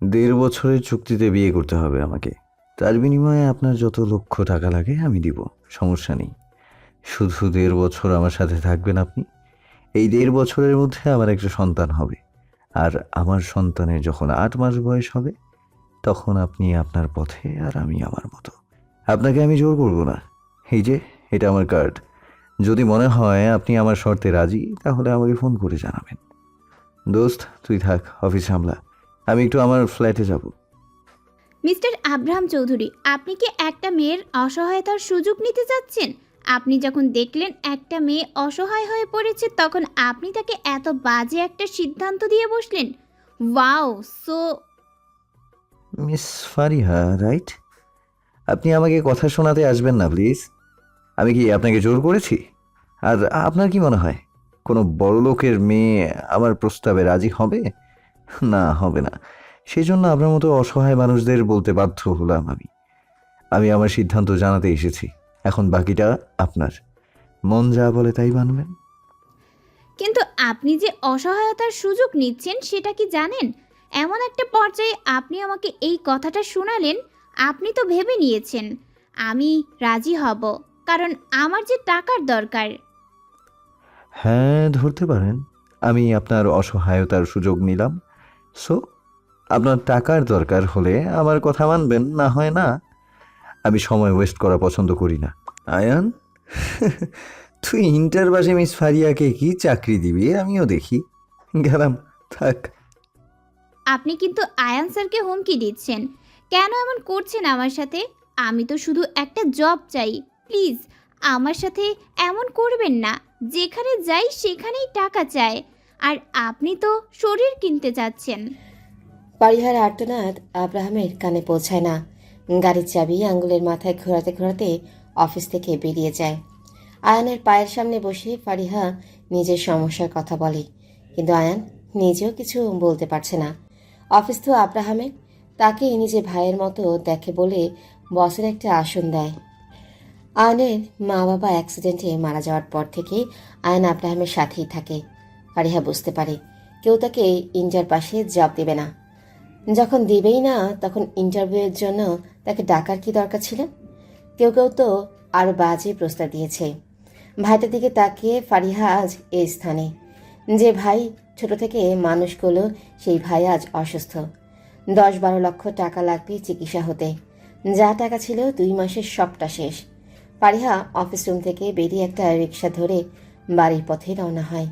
1.5 বছরের চুক্তিতে বিয়ে করতে হবে আমাকে। তার বিনিময়ে আপনার যত লক্ষ টাকা লাগে আমি দিব, সমস্যা নেই। শুধু 1.5 বছর আমার সাথে থাকবেন আপনি। এই 1.5 বছরের মধ্যে আমার একটা সন্তান হবে, আর আমার সন্তানের যখন 8 মাস বয়স হবে তখন আপনি আপনার পথে আর আমি আমার মতো। আপনাকে আমি জোর করব না। এই যে, এটা আমার কার্ড। যদি মনে হয় আপনি আমার শর্তে রাজি তাহলে আমাকে ফোন করে জানাবেন। দোস্ত, তুই থাক, অফিস সামলা, আমি একটু আমার ফ্ল্যাটে যাব। মিস্টার আব্রাহাম চৌধুরী, আপনি কি একটা মেয়ের অসহায়তার সুযোগ নিতে চাচ্ছেন? আপনি যখন দেখলেন একটা মেয়ে অসহায় হয়ে পড়েছে তখন আপনি তাকে এত বাজে একটা সিদ্ধান্ত দিয়ে বসলেন। Wow, so miss Fariha, right? আপনি আমাকে কথা শোনাতে আসবেন না প্লিজ। আমি কি আপনাকে জোর করেছি? আর আপনার কি মনে হয় কোনো বড়লোকের মেয়ে আমার প্রস্তাবে রাজি হবে? না, হবে না। সেই জন্য আপনার মতো অসহায় মানুষদের বলতে বাধ্য হলাম আমি। আমি আমার সিদ্ধান্ত জানাতে এসেছি। এখন বাকিটা আপনার। মন যা বলে তাই মানবেন। কিন্তু আপনি যে অসহায়তার সুযোগ নিচ্ছেন সেটা কি জানেন? এমন একটা পর্যায়ে আপনি আমাকে এই কথাটা শোনালেন, আপনি তো ভেবে নিয়েছেন আমি রাজি হব, কারণ আমার যে টাকার দরকার। হ্যাঁ, ধরতে পারেন। আমি আপনার অসহায়তার সুযোগ নিলাম। সো, আপনার টাকার দরকার হলে আমার কথা মানবেন, না হয় না। আমি সময় ওয়েস্ট করা পছন্দ করি না। আয়ান, তুই ইন্টার পাশে মিস ফারিয়াকে কি চাকরি দিবি আমিও দেখি। গেলাম, থাক। আপনি কিন্তু আয়ান স্যারকে হুমকি দিচ্ছেন। কেন এমন করছেন আমার সাথে? আমি তো শুধু একটা জব চাই। প্লিজ, আমার সাথে এমন করবেন না। যেখানে যাই সেখানেই টাকা চায়, আর আপনি তো শরীর কিনতে চাচ্ছেন। ফারিহার আর্তনাদ আব্রাহামের কানে পৌঁছায় না। গাড়ির চাবি আঙ্গুলের মাথায় ঘোরাতে ঘোরাতে অফিস থেকে বেরিয়ে যায়। আয়ানের পায়ের সামনে বসে ফারিহা নিজের সমস্যার কথা বলে, কিন্তু আয়ান নিজেও কিছু বলতে পারছে না। অফিস তো আব্রাহামের, তাকে নিজের ভাইয়ের মতো দেখে বলে বসের একটা আসন দেয়। আয়নের মা বাবা অ্যাক্সিডেন্টে মারা যাওয়ার পর থেকে আয়ন আব্রাহামের সাথেই থাকে। ফারিহা বুঝতে পারে কেউ তাকে ইন্টার পাশে জব দেবে না। যখন দিবেই না তখন ইন্টারভিউয়ের জন্য তাকে ডাকার কি দরকার ছিল? কেউ কেউ তো আরও বাজে প্রস্তাব দিয়েছে। ভাইটার দিকে তাকিয়ে ফারিহা আজ এই স্থানে। যে ভাই ছোট থেকে মানুষ করলো, সেই ভাই আজ অসুস্থ। 10-12 লক্ষ টাকা লাগবে চিকিৎসা হতে। যা টাকা ছিল 2 মাসের সবটা শেষ। ফারিহা অফিস রুম থেকে বেরিয়ে একটা রিক্সা ধরে বাড়ির পথে রওনা হয়।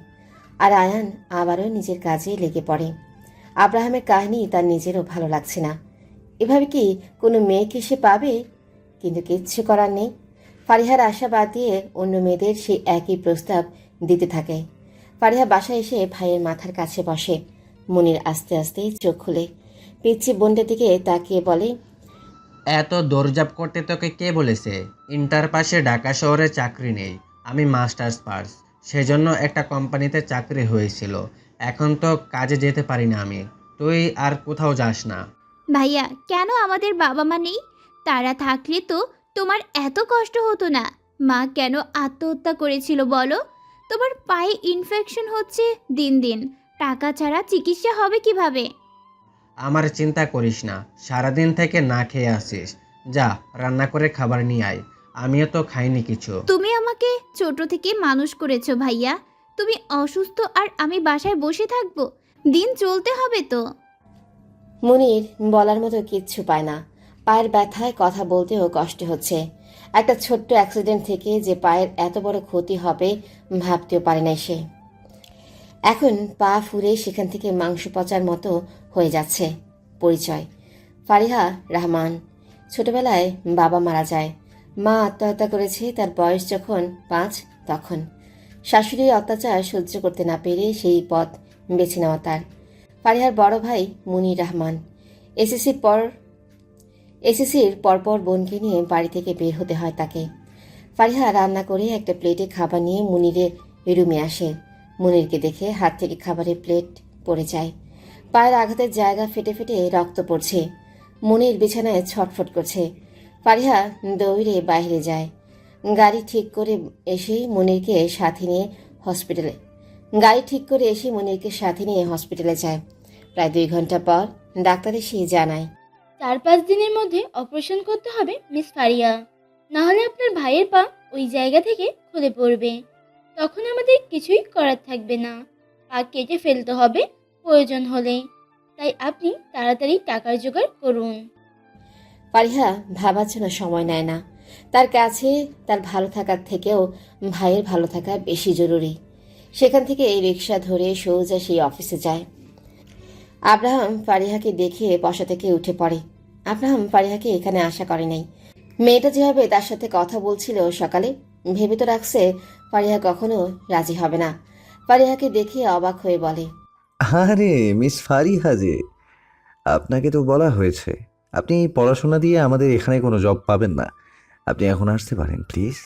আর আয়ান আবারও নিজের কাজে লেগে পড়ে। আব্রাহামের কাহিনী তার নিজেরও ভালো লাগছে না। এভাবে কি কোনো মেয়েকে সে পাবে? কিন্তু কিচ্ছু করার নেই। ফারিহার আশা বাদ দিয়ে অন্য মেয়েদের সেই একই প্রস্তাব দিতে থাকে। ফারিহা বাসায় এসে ভাইয়ের মাথার কাছে বসে। মনির আস্তে আস্তে চোখ খুলে পিচ্ছি বোনটার দিকে তাকিয়ে বলে, এত দৌড়ঝাঁপ করতে তোকে কে বলেছে? ইন্টার পাশে ঢাকা শহরে চাকরি নেই। আমি মাস্টার্স পাস, সেজন্য একটা কোম্পানিতে চাকরি হয়েছিল। এখন তো কাজে যেতে পারি না আমি। তুই আর কোথাও যাস না। ভাইয়া, কেন আমাদের বাবা মা নেই? তারা থাকলে তো তোমার এত কষ্ট হতো না। মা কেন আত্মহত্যা করেছিল বলো? তোমার পায়ে ইনফেকশন হচ্ছে দিন দিন। টাকা ছাড়া চিকিৎসা হবে কিভাবে? আমার চিন্তা করিস না, সারাদিন থেকে না খেয়ে আসিস। যা, রান্না করে খাবার নিয়ে আয়। আমিও তো খাইনি কিছু। তুমি আমাকে ছোট থেকে মানুষ করেছো ভাইয়া। তুমি অসুস্থ আর আমি বাসায় বসে থাকবো? দিন চলতে হবে তো। মনির বলার মতো কিচ্ছু পায় না। পায়ের ব্যথায় কথা বলতেও কষ্ট হচ্ছে। একটা ছোট্ট অ্যাক্সিডেন্ট থেকে যে পায়ের এত বড় ক্ষতি হবে ভাবতেও পারে না সে। এখন পা ফুরে সেখান থেকে মাংস পচার মতো হয়ে যাচ্ছে। পরিচয়: ফারিহা রহমান। ছোটবেলায় বাবা মারা যায়। মা আত্মহত্যা করেছে তার বয়স যখন 5 তখন। শাশুড়ির অত্যাচার সহ্য করতে না পেরে সেই পথ বেছে নেওয়া তার। ফারিহার বড় ভাই মুনির রহমান। এসএসসির পরপর বোনকে নিয়ে বাড়ি থেকে বের হতে হয় তাকে। ফারিহা রান্না করে একটা প্লেটে খাবার নিয়ে মুনিরের রুমে আসে। মুনিরকে দেখে হাত থেকে খাবারের প্লেট পড়ে যায়। পায়ের আঘাতের জায়গা ফেটে ফেটে রক্ত পড়ছে। মুনির বিছানায় ছটফট করছে। ফারিহা দৌড়ে বাইরে যায়। গাড়ি ঠিক করে এসেই মুনিরকে সাথে নিয়ে হসপিটালে যায়। প্রায় 2 ঘন্টা পর ডাক্তার এসে জানায়, 4-5 দিনের মধ্যে অপারেশন করতে হবে মিস ফারিয়া, না হলে আপনার ভাইয়ের পা ওই জায়গা থেকে খুলে পড়বে। তখন আমাদের কিছুই করার থাকবে না, পা কেটে ফেলতে হবে প্রয়োজন হলে। তাই আপনি তাড়াতাড়ি টাকার জোগাড় করুন। ফারিহা ভাবার জন্য সময় নেয় না। তার কাছে তার ভালো থাকার থেকেও ভাইয়ের ভালো থাকা বেশি জরুরি। সেখান থেকে এই রিক্সা ধরে সোজা সেই অফিসে যায়। আব্রাহাম ফারিহাকে দেখে বসা থেকে উঠে পড়ে। আব্রাহাম ফারিহাকে এখানে আশা করে নাই। মেয়েটা যেভাবে তার সাথে কথা বলছিল সকালে, ভেবে তো রাখছে ফারিহা কখনো রাজি হবে না। ফারিহাকে দেখে অবাক হয়ে বলে, আরে মিস ফারিহা যে, আপনাকে তো বলা হয়েছে আপনি পড়াশোনা দিয়ে আমাদের এখানে কোনো জব পাবেন না। আপনি এখন আসতে পারেন প্লিজ।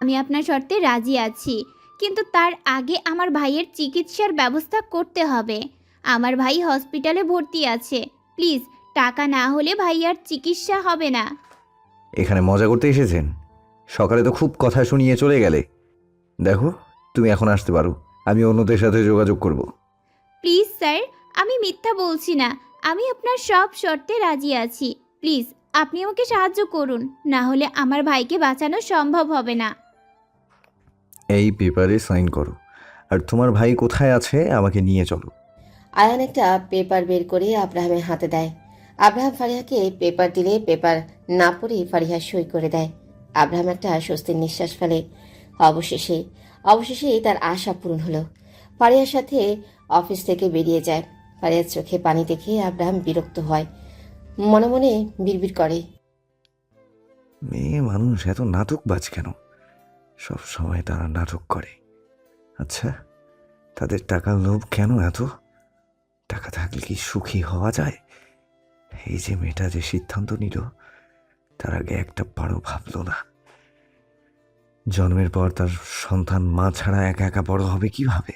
আমি আপনার শর্তে রাজি আছি, কিন্তু তার আগে আমার ভাইয়ের চিকিৎসার ব্যবস্থা করতে হবে। আমার ভাই হসপিটালে ভর্তি আছে। প্লিজ, টাকা না হলে ভাইয়ার চিকিৎসা হবে না। এখানে মজা করতে এসেছেন? সকালে তো খুব কথা শুনিয়ে চলে গেলে। দেখো, তুমি এখন আসতে পারো, আমি অন্যদের সাথে যোগাযোগ করব। প্লিজ স্যার, আমি মিথ্যা বলছি না। আমি আপনার সব শর্তে রাজি আছি। প্লিজ, আপনি আমাকে সাহায্য করুন, না হলে আমার ভাইকে বাঁচানো সম্ভব হবে না। এই পেপারে সাইন করো, আর তোমার ভাই কোথায় আছে আমাকে নিয়ে চলো। আয়ান একটা পেপার বের করে আব্রাহামের হাতে দেয়। আব্রাহাম ফারিহাকে পেপার দিলে পেপার না পড়েই ফারিহা সই করে দেয়। আব্রাহাম একটা স্বস্তির নিঃশ্বাস ফেলে। অবশেষে তার আশা পূরণ হলো। ফারিহার সাথে অফিস থেকে বেরিয়ে যায়। ফারিহার চোখে পানি দেখে আব্রাহাম বিরক্ত হয়। মনে মনে বিড়বিড় করে, মেয়ে মানুষ এত নাটকবাজ কেন? সব সময় তারা নাটক করে। আচ্ছা, তাদের টাকার লোভ কেন এত? টাকা থাকলে কি সুখী হওয়া যায়? এই যে মেয়েটা যে সিদ্ধান্ত নিল, তার আগে একটা বারও ভাবলো না। জন্মের পর তার সন্তান মা ছাড়া একা একা বড় হবে কিভাবে?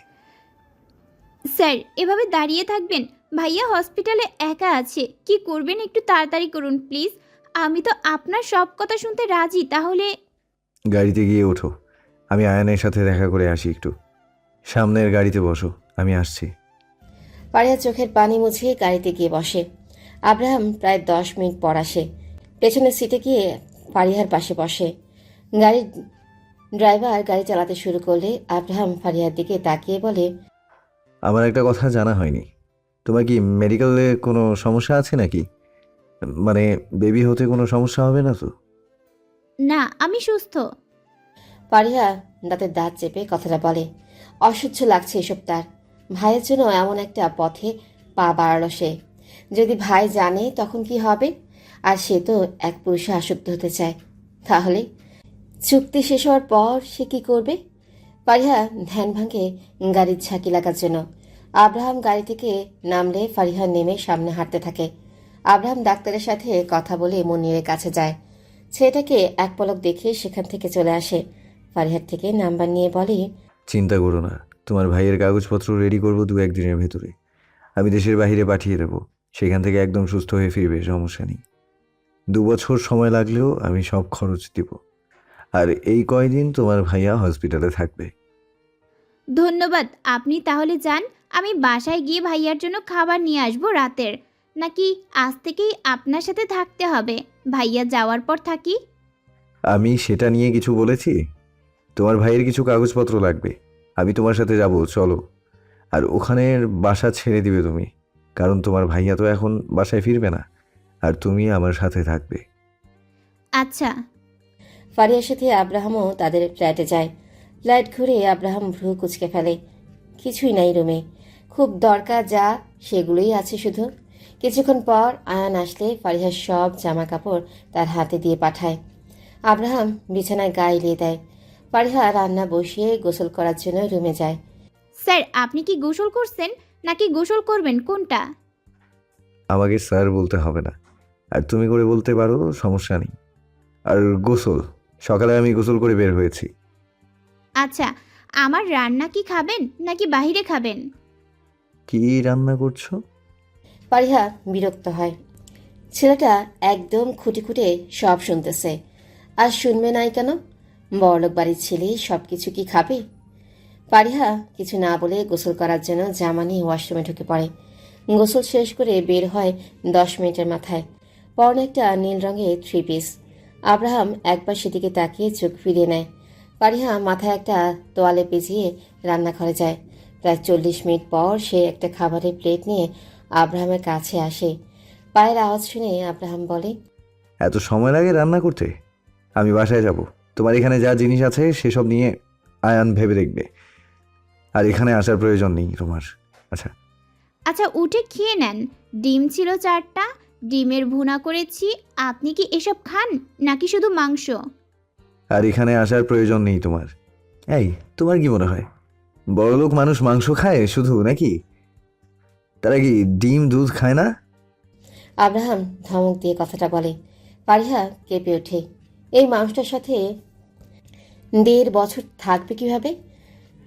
স্যার, এভাবে দাঁড়িয়ে থাকবেন? ভাইয়া হসপিটালে একা আছে। কি করবেন একটু তাড়াতাড়ি করুন প্লিজ। আমি তো আপনার সব কথা শুনতে রাজি। তাহলে গাড়িতে গিয়ে ওঠো, আমি আয়ানের সাথে দেখা করে আসি একটু। সামনের গাড়িতে বসো, আমি আসছি। ফারিহা চোখের পানি মুছে গাড়িতে গিয়ে বসে। আব্রাহাম প্রায় 10 মিনিট পর আসে। পেছনের সিটে গিয়ে ফারিহার পাশে বসে। গাড়ির ড্রাইভার গাড়ি চালাতে শুরু করলে আব্রাহাম ফারিহার দিকে তাকিয়ে বলে, আমার একটা কথা জানা হয়নি, তোমার কি মেডিকেলে কোনো সমস্যা আছে নাকি? মানে বেবি হতে কোনো সমস্যা হবে না তো? না, আমি সুস্থ। ফারিহা দাঁতের দাঁত চেপে কথাটা বলে। অসহ্য লাগছে এসব তার। ভাইয়ের জন্য এমন একটা পথে পা বাড়ালো সে। যদি ভাই জানে তখন কি হবে? আর সে তো এক পুরুষে আসক্ত হতে চায়। তাহলে চুক্তি শেষ হওয়ার পর সে কি করবে? ফারিহা ধ্যান ভাঙে গাড়ির ঝাঁকি লাগার জন্য। আব্রাহাম গাড়ি থেকে নামলে ফারিহা নেমে সামনে হাঁটতে থাকে। আব্রাহাম ডাক্তারের সাথে কথা বলে মনিরের কাছে যায়। ছেলেটাকে এক পলক দেখে সেখান থেকে চলে আসে। ফারিহার থেকে নাম্বার নিয়ে বলে, চিন্তা করো না, তোমার ভাইয়ের কাগজপত্র রেডি করবো 2-1 দিনের ভেতরে। আমি দেশের বাইরে পাঠিয়ে দেবো, সেখান থেকে একদম সুস্থ হয়ে ফিরবে, সমস্যা নেই। 2 বছর সময় লাগলেও আমি সব খরচ দিব। আর এই কয়দিন তোমার ভাইয়া হসপিটালে থাকবে। ধন্যবাদ। আপনি তাহলে যান। আমি বাসায় গিয়ে ভাইয়ার জন্য খাবার নিয়ে আসবো রাতের। নাকি আজ থেকেই আপনার সাথে থাকতে হবে? ভাইয়া যাওয়ার পর থাকি। আমি সেটা নিয়ে কিছু বলেছি? তোমার ভাইয়ের কিছু কাগজপত্র লাগবে, আমি তোমার সাথে যাব, চলো। আর ওখানের বাসা ছেড়ে দিবে তুমি, কারণ তোমার ভাইয়া তো এখন বাসায় ফিরবে না, আর তুমি আমার সাথে থাকবে। আচ্ছা। ফারিহার সাথে আব্রাহামও তাদের ফ্ল্যাটে যায়। ফ্ল্যাট ঘুরে আব্রাহাম ভ্রু কুচকে ফেলে। কিছুই নাই রুমে। খুব দরকার যা সেগুলোই আছে শুধু। কিছুক্ষণ পর আয়ান আসলে ফারিহার সব জামা কাপড় তার হাতে দিয়ে পাঠায়। আব্রাহাম বিছানায় গায়ে এলিয়ে দেয়। ফারিহা রান্না বসিয়ে গোসল করার জন্য রুমে যায়। স্যার, আপনি কি গোসল করছেন নাকি গোসল করবেন, কোনটা? আমাকে স্যার বলতে হবে না, আর তুমি করে বলতে পারো, সমস্যা নেই। আর গোসল, সকালে আমি গোসল করে বের হয়েছি। আচ্ছা, আমার রান্না কি খাবেন নাকি বাইরে খাবেন? কি রান্না করছো? ফারিহা বিরক্ত হয়। ছেলেটা একদম খুঁটে খুঁটে সব শুনতেছে। আর শুনবে নাই কেন? বড়লোক বাড়ির ছেলে সব কিছু কি খাবে? ফারিহা কিছু না বলে গোসল করার জন্য জামা নিয়ে ওয়াশরুমে ঢুকে পড়ে। গোসল শেষ করে বের হয় 10 মিনিটের মাথায়। পরনে একটা নীল রঙের 3 পিস। আব্রাহাম একবার সেদিকে তাকিয়ে চোখ ফিরিয়ে নেয়। ফারিহা মাথায় একটা তোয়ালে পেঁচিয়ে রান্নাঘরে যায়। প্রায় 40 মিনিট পর সে একটা খাবারের প্লেট নিয়ে আব্রাহামের কাছে আসে। পায়ের আওয়াজ শুনে আব্রাহাম বলে, এত সময় লাগে রান্না করতে? আমি বাসায় যাব, তোমার এখানে যা জিনিস আছে সেসব নিয়ে আয়ান ভেবে দেখবে, আর এখানে আসার প্রয়োজন নেই তোমার। আচ্ছা, আচ্ছা, উঠে খেয়ে নেন। ডিম ছিল 4টা, ডিমের ভুনা করেছি। আপনি কি এসব খান নাকি শুধু মাংস? আর এখানে আসার প্রয়োজন নেই তোমার। এই, তোমার কি মনে হয় বড়লোক মানুষ মাংস খায় শুধু নাকি? তারা কি ডিম দুধ খায় না? আব্রাহাম ধমক দিয়ে কথাটা বলে। ফারিহা কেঁপে ওঠে। এই মানুষটার সাথে 1.5 বছর থাকবে কিভাবে?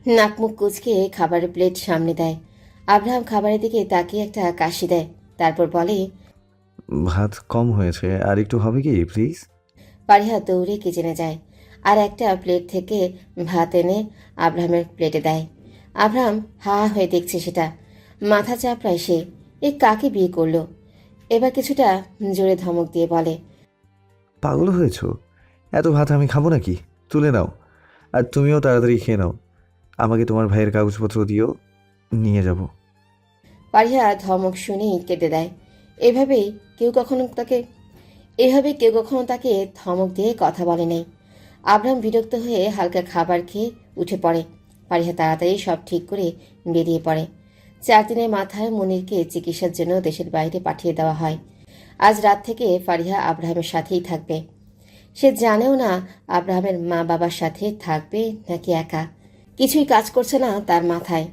নাক মুখ কুচকে খাবারের প্লেট সামনে দেয়। আব্রাহাম খাবারের দিকে তাকিয়ে একটা কাশি দেয়, তারপর বলে, ভাত কম হয়েছে, আর একটু হবে কি প্লিজ? ফারিহা দৌড়ে কিচেনে যায় আর একটা প্লেট থেকে ভাত এনে আব্রাহামের প্লেটে দেয়। আব্রাহাম হা হয়ে দেখছে সেটা। মাথা চাপড়ায় সে। এ কাকে বিয়ে করলো? এবার কিছুটা জোরে ধমক দিয়ে বলে, পাগল হয়েছো? এত ভাত আমি খাবো নাকি? তুলে নাও, আর তুমিও তাড়াতাড়ি খেয়ে নাও। আমাকে তোমার ভাইয়ের কাগজপত্র দিও, নিয়ে যাব। ফারিহা ধমক শুনেই কেটে দেয়। এভাবেই কেউ কখনো তাকে ধমক দিয়ে কথা বলে নাই। আব্রাহাম বিরক্ত হয়ে হালকা খাবার খেয়ে উঠে পড়ে। ফারিহা তাড়াতাড়ি সব ঠিক করে বেরিয়ে পড়ে। 4 দিনের মাথায় মুনিরকে চিকিৎসার জন্য দেশের বাইরে পাঠিয়ে দেওয়া হয়। আজ রাত থেকে ফারিহা আব্রাহামের সাথেই থাকবে। সে জানেও না আব্রাহামের মা বাবার সাথে থাকবে নাকি একা। কিছুই কাজ করছে না তার মাথায়।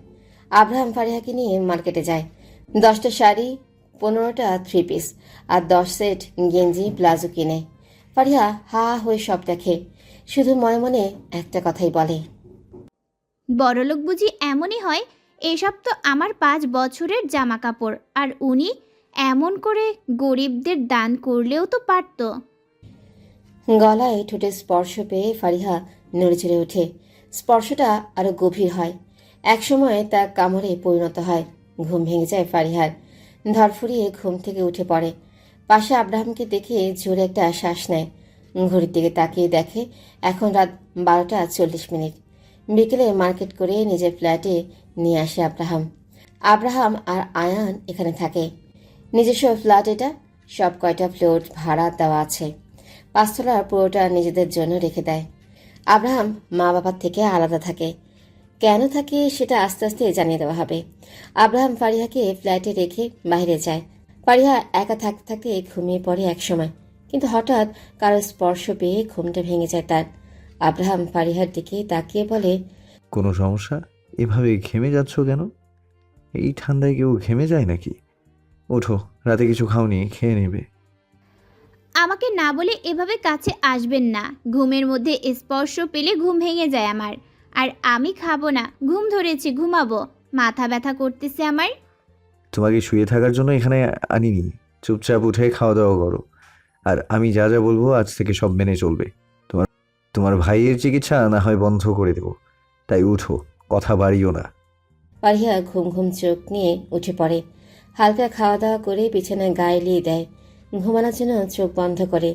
আব্রাহাম ফারিহাকে নিয়ে মার্কেটে যায়। 10টা শাড়ি, 15টা 3 পিস আর 10 সেট গেঞ্জি প্লাজো কিনে। ফারিহা হা হয়ে সব দেখে, শুধু মনে মনে একটা কথাই বলে, বড়লোক বুঝি এমনই হয়? এসব তো আমার 5 বছরের জামা কাপড়, আর উনি এমন করে গরিবদের দান করলেও তো পারত। গলায় ঠোঁটের স্পর্শ পেয়ে ফারিহা নড়েচড়ে ওঠে। স্পর্শটা আরো গভীর হয়। একসময় তা কামড়ে পরিণত হয়। ঘুম ভেঙে যায় ফারিহার। ধরফুরিয়ে ঘুম থেকে উঠে পড়ে। পাশে আব্রাহামকে দেখে জোরে একটা শ্বাস নেয়। ঘড়ির দিকে তাকিয়ে দেখে এখন রাত 12:40। বিকেলে মার্কেট করে নিজের ফ্ল্যাটে নিয়ে আসে আব্রাহাম। আব্রাহাম আর আয়ান এখানে থাকে। নিজস্ব ফ্ল্যাট এটা। সব কয়টা ফ্লোর ভাড়া দেওয়া আছে। 5 তলার পুরোটা নিজেদের জন্য রেখে দেয়। আব্রাহাম মা বাবার থেকে আলাদা থাকে। কেন থাকে সেটা আস্তে আস্তে জানিয়ে দেওয়া হবে। আব্রাহাম ফারিহাকে ফ্ল্যাটে রেখে বাইরে যায়। ফারিহা একা থাকতে থাকতে ঘুমিয়ে পড়ে একসময়, কিন্তু হঠাৎ কারো স্পর্শ পেয়ে ঘুমটা ভেঙে যায় তার। আব্রাহাম ফারিহার দিকে তাকিয়ে বলে, কোনো সমস্যা? এভাবে ঘেমে যাচ্ছ কেন? এই ঠান্ডায় কেউ ঘেমে যায় নাকি? ওঠো, রাতে কিছু খাওনি, খেয়ে নেবে। আমাকে না বলে এভাবে কাছে আসবেন না। ঘুমের মধ্যে স্পর্শ পেলে ঘুম ভেঙে যায় আমার। আর আমি খাবো না, ঘুম ধরেছে, ঘুমাবো। মাথা ব্যথা করতেছে আমার। তোমাকে শুয়ে থাকার জন্য এখানে আনিনি। চুপচাপ উঠে খাওয়া দাওয়া করো, আর আমি যা যা বলবো আজ থেকে সব মেনে চলবে। তোমার তোমার ভাইয়ের চিকিৎসা না হয় বন্ধ করে দেবো, তাই উঠো, কথা বাড়িও না। ফারিহা ঘুম ঘুম চোখ নিয়ে উঠে পড়ে। হালকা খাওয়া দাওয়া করে বিছানায় গায়ে লিয়ে দেয়। ঘুমানোর জন্য চোখ বন্ধ করে।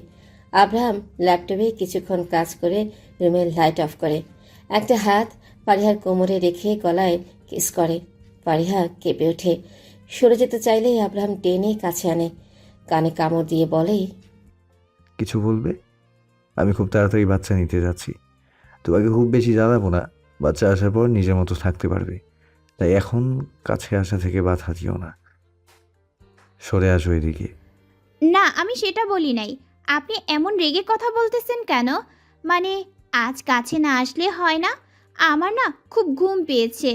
আব্রাহাম ল্যাপটপে কিছুক্ষণ কাজ করে রুমের লাইট অফ করে। একটা হাত ফারিহার কোমরে রেখে গলায় কিস করে। ফারিহা কেঁপে ওঠে। সরে যেতে চাইলেই আব্রাহাম টেনে কাছে আনে। কানে কামড় দিয়ে বলে, কিছু বলবে? আমি খুব তাড়াতাড়ি বাচ্চা নিতে যাচ্ছি। তোমাকে খুব বেশি জ্বালাবো না। বাচ্চা আসার পর নিজের মতো থাকতে পারবে, তাই এখন কাছে আসা থেকে বাধা দিও না। সরে আসো এদিকে। না, আমি সেটা বলি নাই। আপনি এমন রেগে কথা বলতেছেন কেন? মানে, আজ কাছে না আসলে হয় না? আমার না খুব ঘুম পেয়েছে।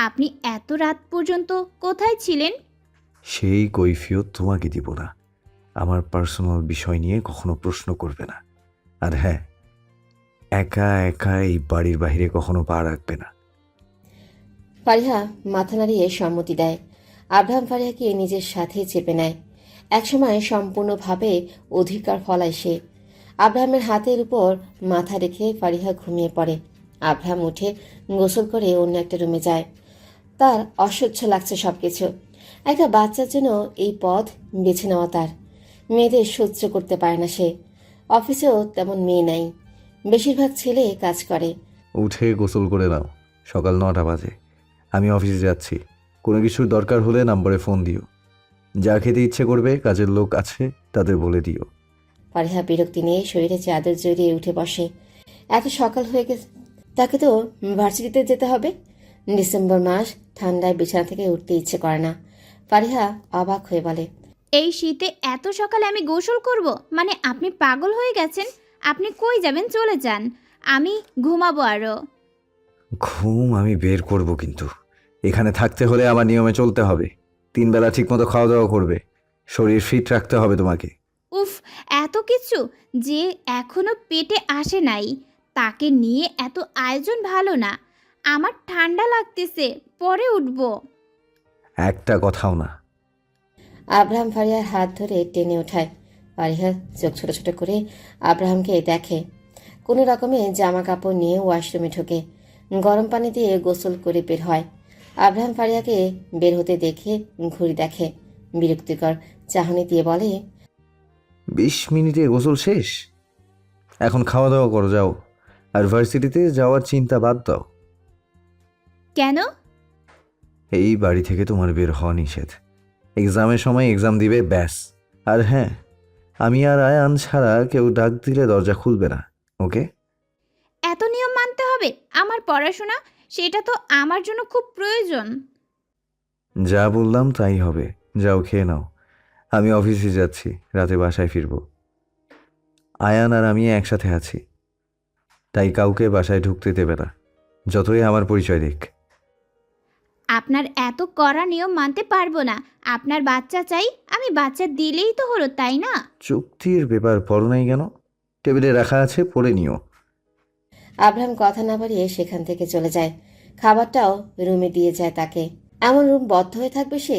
আপনি এত রাত পর্যন্ত কোথায় ছিলেন? সেই কৈফিয়ত তোমাকে দিব না। আমার পার্সোনাল বিষয় নিয়ে কখনো প্রশ্ন করবে না। আর হ্যাঁ, একা একা এই বাড়ির বাইরে কখনো পা রাখবে না। ফারিহা মাথা নাড়িয়ে সম্মতি দেয়। আব্রাহাম ফারিহাকে নিজের সাথে চেপে নেয়। একসময় সম্পূর্ণভাবে অধিকার ফলায় সে। আব্রাহামের হাতের উপর মাথা রেখে ফারিহা ঘুমিয়ে পড়ে। আব্রাহাম উঠে গোসল করে অন্য একটা রুমে যায়। তার অসহ্য লাগছে সবকিছু। একটা বাচ্চার জন্য এই পথ বেছে নেওয়া তার। মেয়েদের সহ্য করতে পারে না সে। অফিসেও তেমন মেয়ে নাই, বেশিরভাগ ছেলে কাজ করে। উঠে গোসল করে নাও, সকাল 9টা বাজে। আমি অফিসে যাচ্ছি। কোনো কিছুর দরকার হলে নম্বরে ফোন দিও। যা খেতে ইচ্ছে করবে কাজের লোক আছে, তাদের বলে দিও। ফারিহা বিরক্তি নিয়ে শরীরে চাদর জড়িয়ে উঠে বসে। এত সকাল হয়ে গেছে, তাকে তো ভার্সিটিতে যেতে হবে। ডিসেম্বর মাস, ঠান্ডায় বিছানা থেকে উঠতে ইচ্ছে করে না। ফারিহা অবাক হয়ে বলে, এই শীতে এত সকালে আমি গোসল করব? মানে আপনি পাগল হয়ে গেছেন? আপনি কই যাবেন? চলে যান, আমি ঘুমাবো আরও। ঘুম আমি বের করব, কিন্তু এখানে থাকতে হলে আমার নিয়মে চলতে হবে। 3 বেলা ঠিকমতো খাওয়া দাওয়া করবে। শরীর ফিট রাখতে হবে তোমাকে। উফ, এত কিছু যে এখনো পেটে আসে নাই, তাকে নিয়ে এত আয়োজন ভালো না। আমার ঠান্ডা লাগতেছে, পরে উঠবো। একটা কথাও না। আব্রাহাম ফারিহার হাত ধরে টেনে ওঠায়। ফারিহা চোখ ছোট ছোট করে আব্রাহামকে দেখে। কোনো রকমে জামা কাপড় নিয়ে ওয়াশরুমে ঢোকে। গরম পানি দিয়ে গোসল করে বের হয়। আব্রাহাম ফারিয়াকে বের হতে দেখে ঘড়ি দেখে, বিরক্তিকর চাহনি দিয়ে বলে, 20 মিনিটে গোসল শেষ? এখন খাওয়া দাওয়া করো, যাও। আর ভার্সিটিতে যাওয়ার চিন্তা বাদ দাও। কেন? এই বাড়ি থেকে তোমার বের হওয়া নিষেধ। এক্সামের সময় এক্সাম দিবে, ব্যাস। আর হ্যাঁ, আমি আর আয়ান ছাড়া কেউ ডাক দিলে দরজা খুলবে না, ওকে? এত নিয়ম মানতে হবে? আমার পড়াশোনা, সেটা তো আমার জন্য খুব প্রয়োজন। যা বললাম তাই হবে। যাও, খেয়ে নাও। আমি অফিসে যাচ্ছি, রাতে বাসায় ফিরব। আয়ান আর আমি একসাথে আছি, তাই কাউকে বাসায় ঢুকতে দেবে না, যতই আমার পরিচয় দিক। আপনার এত কড়া নিয়ম মানতে পারবো না। আপনার বাচ্চা চাই, আমি বাচ্চা দিলেই তো হলো, তাই না? চুক্তির ব্যাপার পড়ো নাই কেন? টেবিলে রাখা আছে, পড়ে নিও। আব্রাহাম কথা না বাড়িয়ে সেখান থেকে চলে যায়। খাবারটাও রুমে দিয়ে যায় তাকে। এমন রুম বদ্ধ হয়ে থাকবে সে?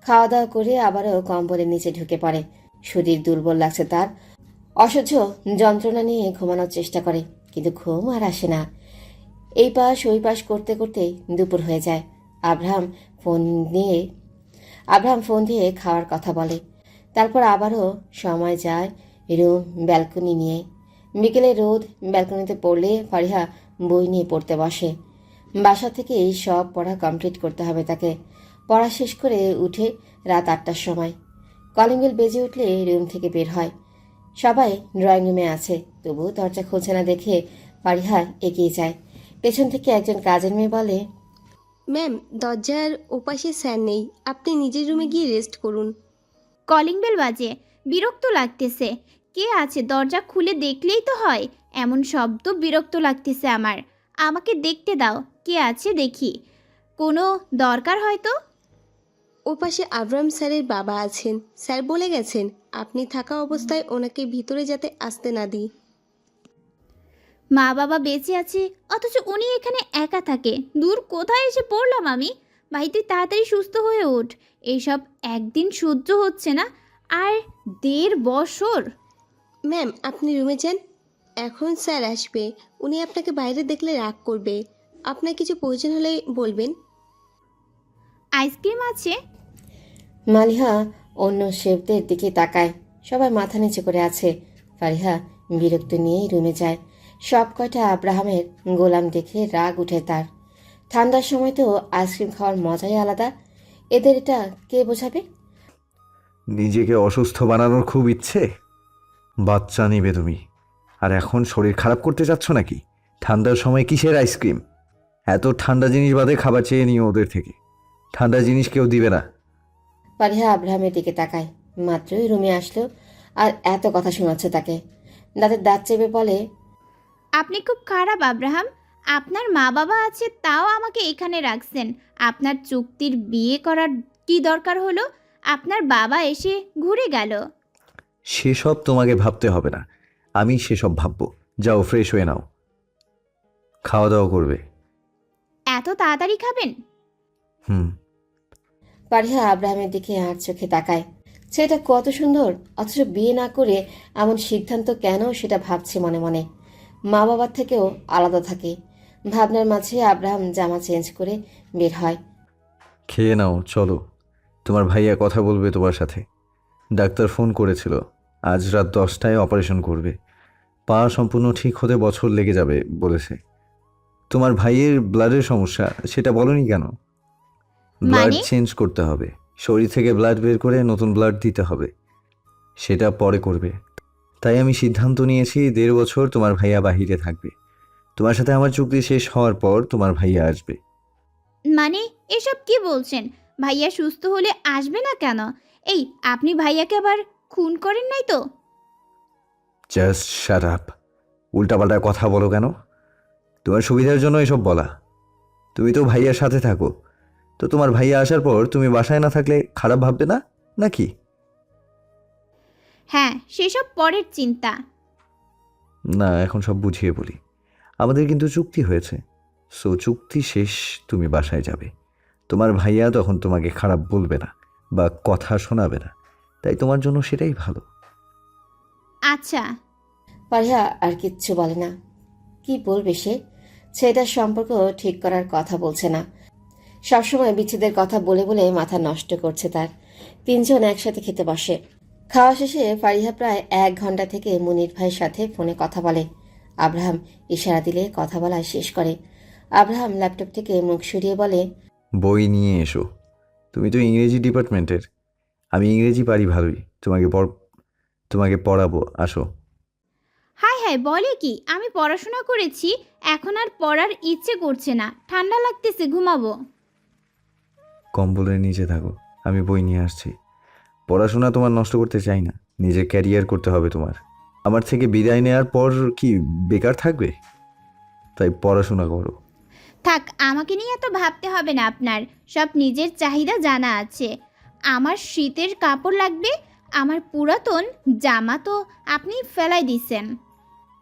খাওয়া দাওয়া করে আবারও কম্বলের নিচে ঢুকে পড়ে। শরীর দুর্বল লাগছে তার। অসহ্য যন্ত্রণা নিয়ে ঘুমানোর চেষ্টা করে, কিন্তু ঘুম আর আসে না। এই পাশ ওই পাশ করতে করতে দুপুর হয়ে যায়। আব্রাহাম ফোন দিয়ে খাওয়ার কথা বলে। তারপর আবারও সময় যায় রুম ব্যালকনি নিয়ে। বিকেলে রোদ ব্যালকনিতে পড়লে ফারিহা বই নিয়ে পড়তে বসে। বাসা থেকে এই সব পড়া কমপ্লিট করতে হবে তাকে। পড়া শেষ করে উঠে রাত 8টার সময়। কলিং বেল বেজে উঠলে রুম থেকে বের হয়। সবাই ড্রয়িং রুমে আছে, তবুও দরজা খুলছে না দেখে ফারিহা এগিয়ে যায়। পেছন থেকে একজন কাজের মেয়ে বলে, ম্যাম, দরজার ওপাশে স্যার নেই, আপনি নিজের রুমে গিয়ে রেস্ট করুন। কলিং বেল বাজে, বিরক্ত লাগতেছে। কে আছে? দরজা খুলে দেখলেই তো হয়। এমন শব্দ বিরক্ত লাগতেছে আমার। আমাকে দেখতে দাও, কে আছে দেখি। কোনো দরকার হয়তো। ওপাশে আব্রাহাম স্যারের বাবা আছেন, স্যার বলে গেছেন আপনি থাকা অবস্থায় ওনাকে ভিতরে যাতে আসতে না দিই। মা বাবা বেঁচে আছে, অথচ উনি এখানে একা থাকে। দূর, কোথায় এসে পড়লাম আমি? ভাই, তুই তাড়াতাড়ি সুস্থ হয়ে ওঠ। এইসব একদিন সহ্য হচ্ছে না, আর 1.5 বছর। ম্যাম, আপনি রুমে যান, এখন স্যার আসবে, উনি আপনাকে বাইরে দেখলে রাগ করবে। আপনার কিছু প্রয়োজন হলে বলবেন। আইসক্রিম আছে? মালিহা অন্য শেফদের দিকে তাকায়। সবাই মাথা নিচু করে আছে। ফারিহা বিরক্ত নিয়েই রুমে যায়। সব কয়টা আব্রাহামের গোলাম দেখে রাগ উঠে তার। ঠান্ডার সময় তো আইসক্রিম খাওয়ার মজাই আলাদা। এদের এটা কে বোঝাবে? নিজেকে অসুস্থ বানানোর খুব ইচ্ছে? বাচ্চা নিবে তুমি, আর এখন শরীর খারাপ করতে যাচ্ছ নাকি? ঠান্ডার সময় কিসের আইসক্রিম? এত ঠান্ডা জিনিস বাদে খাবার চেয়ে নিও ওদের থেকে। ঠান্ডা জিনিস কেউ দিবে না। ফারিহা আব্রাহামের দিকে তাকায়। মাত্রই রুমে আসলো আর এত কথা শোনাচ্ছে তাকে। দাঁতের দাঁত চেপে বলে, আপনি খুব খারাপ আব্রাহাম। আপনার মা বাবা আছে, তাও আমাকে এখানে রাখছেন। আপনার চুক্তির বিয়ে করার কি দরকার হলো? আপনার বাবা এসে ঘুরে গেল। সেসব তোমাকে ভাবতে হবে না, আমি সেসব ভাববো। যাও, ফ্রেশ হয়ে নাও, খাওয়া দাওয়া করবে। এত তাড়াতাড়ি খাবেন? হুম। ফারিহা আব্রাহামের দিকে আর চোখে তাকায়। ছেলেটা কত সুন্দর, অথচ বিয়ে না করে এমন সিদ্ধান্ত কেন সেটা ভাবছে মনে মনে। মা বাবার থেকেও আলাদা থাকে। ভাবনার মাঝে আব্রাহাম জামা চেঞ্জ করে বের হয়। খেয়ে নাও, চলো। তোমার ভাইয়া কথা বলবে তোমার সাথে। ডাক্তার ফোন করেছিল, আজ রাত 10টায় অপারেশন করবে। পা সম্পূর্ণ ঠিক হতে বছর লেগে যাবে বলেছে। তোমার ভাইয়ের ব্লাডের সমস্যা, সেটা বলনি কেন? ব্লাড মানে? চেঞ্জ করতে হবে, শরীর থেকে ব্লাড বের করে নতুন ব্লাড দিতে হবে। সেটা পরে করবে। তাই আমি সিদ্ধান্ত নিয়েছি 1.5 বছর তোমার ভাইয়া বাহিরে থাকবে। তোমার সাথে আমার চুক্তি শেষ হওয়ার পর তোমার ভাইয়া আসবে। মানে এসব কি বলছেন? ভাইয়া সুস্থ হলে আসবে না কেন? এই, আপনি ভাইয়াকে আবার খুন করেন নাই তো? Just shut up. উল্টাপাল্টা কথা বলো কেন? তোমার সুবিধার জন্য এসব বলা। তুমি তো ভাইয়ার সাথে থাকো, তো তোমার ভাইয়া আসার পর তুমি বাসায় না থাকলে খারাপ ভাববে না নাকি? হ্যাঁ, সেসব পরের চিন্তা। না, এখন সব বুঝিয়ে বলি। আমাদের কিন্তু চুক্তি হয়েছে, সো চুক্তি শেষ তুমি বাসায় যাবে। তোমার ভাইয়া তখন তোমাকে খারাপ বলবে না বা কথা শোনাবে না, তাই তোমার জন্য সেটাই ভালো। আচ্ছা। ফারিহা আর কিচ্ছু বলে না। কি বলবে সে? ছেলেটার সম্পর্ক ঠিক করার কথা বলছে না, সবসময় বিচ্ছেদের কথা বলে বলে মাথা নষ্ট করছে তার। তিনজন একসাথে খেতে বসে। খাওয়া শেষে ফারিহা প্রায় 1 ঘন্টা থেকে মুনির ভাইয়ের সাথে ফোনে কথা বলে। আব্রাহাম ইশারা দিলে কথা বলা শেষ করে। আব্রাহাম ল্যাপটপ থেকে মুখ সরিয়ে বলে, বই নিয়ে এসো। তুমি তো ইংরেজি ডিপার্টমেন্টের, আমি ইংরেজি পারি ভালোই। তোমাকে পড়াবো, আসো। হাই হাই, বলে কি? আমি পড়াশোনা করেছি, এখন আর পড়ার ইচ্ছে করছে না, ঠান্ডা লাগতেছে, ঘুমাবো। কম্বলের নিচে থাকো, আমি বই নিয়ে আসছি। পড়াশোনা তোমার নষ্ট করতে চাই না, নিজের ক্যারিয়ার করতে হবে তোমার। আমার থেকে বিদায় নেওয়ার পর কি বেকার থাকবে? তাই পড়াশোনা করো। থাক, আমাকে নিয়ে এত ভাবতে হবে না আপনার, সব নিজের চাহিদা জানা আছে। আমার শীতের কাপড় লাগবে, আমার পুরাতন জামা তো আপনি ফেলাই দিছেন।